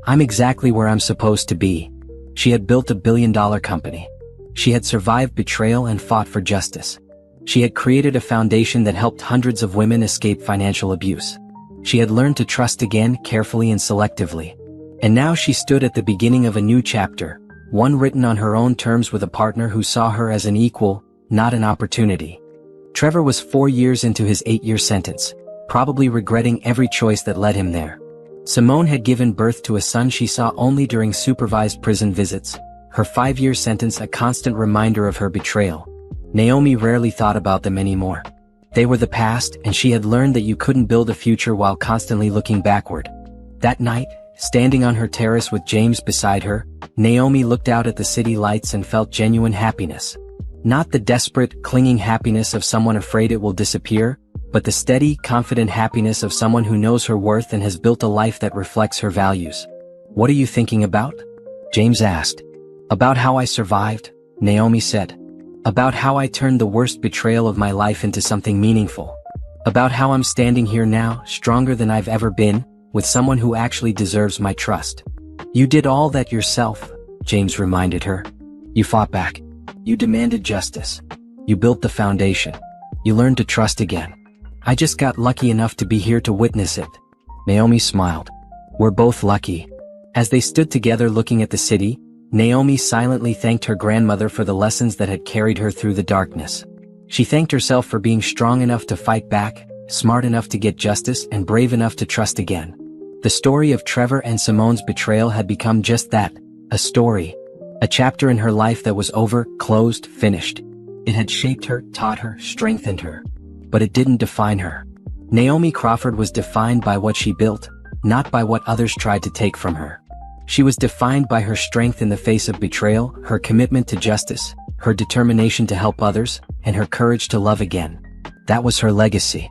Speaker 1: "I'm exactly where I'm supposed to be." She had built a billion-dollar company. She had survived betrayal and fought for justice. She had created a foundation that helped hundreds of women escape financial abuse. She had learned to trust again, carefully and selectively. And now she stood at the beginning of a new chapter, one written on her own terms with a partner who saw her as an equal, not an opportunity. Trevor was 4 years into his 8-year sentence, probably regretting every choice that led him there. Simone had given birth to a son she saw only during supervised prison visits, her 5-year sentence a constant reminder of her betrayal. Naomi rarely thought about them anymore. They were the past, and she had learned that you couldn't build a future while constantly looking backward. That night, standing on her terrace with James beside her, Naomi looked out at the city lights and felt genuine happiness. Not the desperate, clinging happiness of someone afraid it will disappear, but the steady, confident happiness of someone who knows her worth and has built a life that reflects her values. "What are you thinking about?" James asked. "About how I survived," Naomi said. "About how I turned the worst betrayal of my life into something meaningful. About how I'm standing here now, stronger than I've ever been, with someone who actually deserves my trust." "You did all that yourself," James reminded her. "You fought back. You demanded justice. You built the foundation. You learned to trust again. I just got lucky enough to be here to witness it." Naomi smiled. We're both lucky. As they stood together looking at the city, Naomi silently thanked her grandmother for the lessons that had carried her through the darkness. She thanked herself for being strong enough to fight back, smart enough to get justice, and brave enough to trust again. The story of Trevor and Simone's betrayal had become just that, a story. A chapter in her life that was over, closed, finished. It had shaped her, taught her, strengthened her. But it didn't define her. Naomi Crawford was defined by what she built, not by what others tried to take from her. She was defined by her strength in the face of betrayal, her commitment to justice, her determination to help others, and her courage to love again. That was her legacy.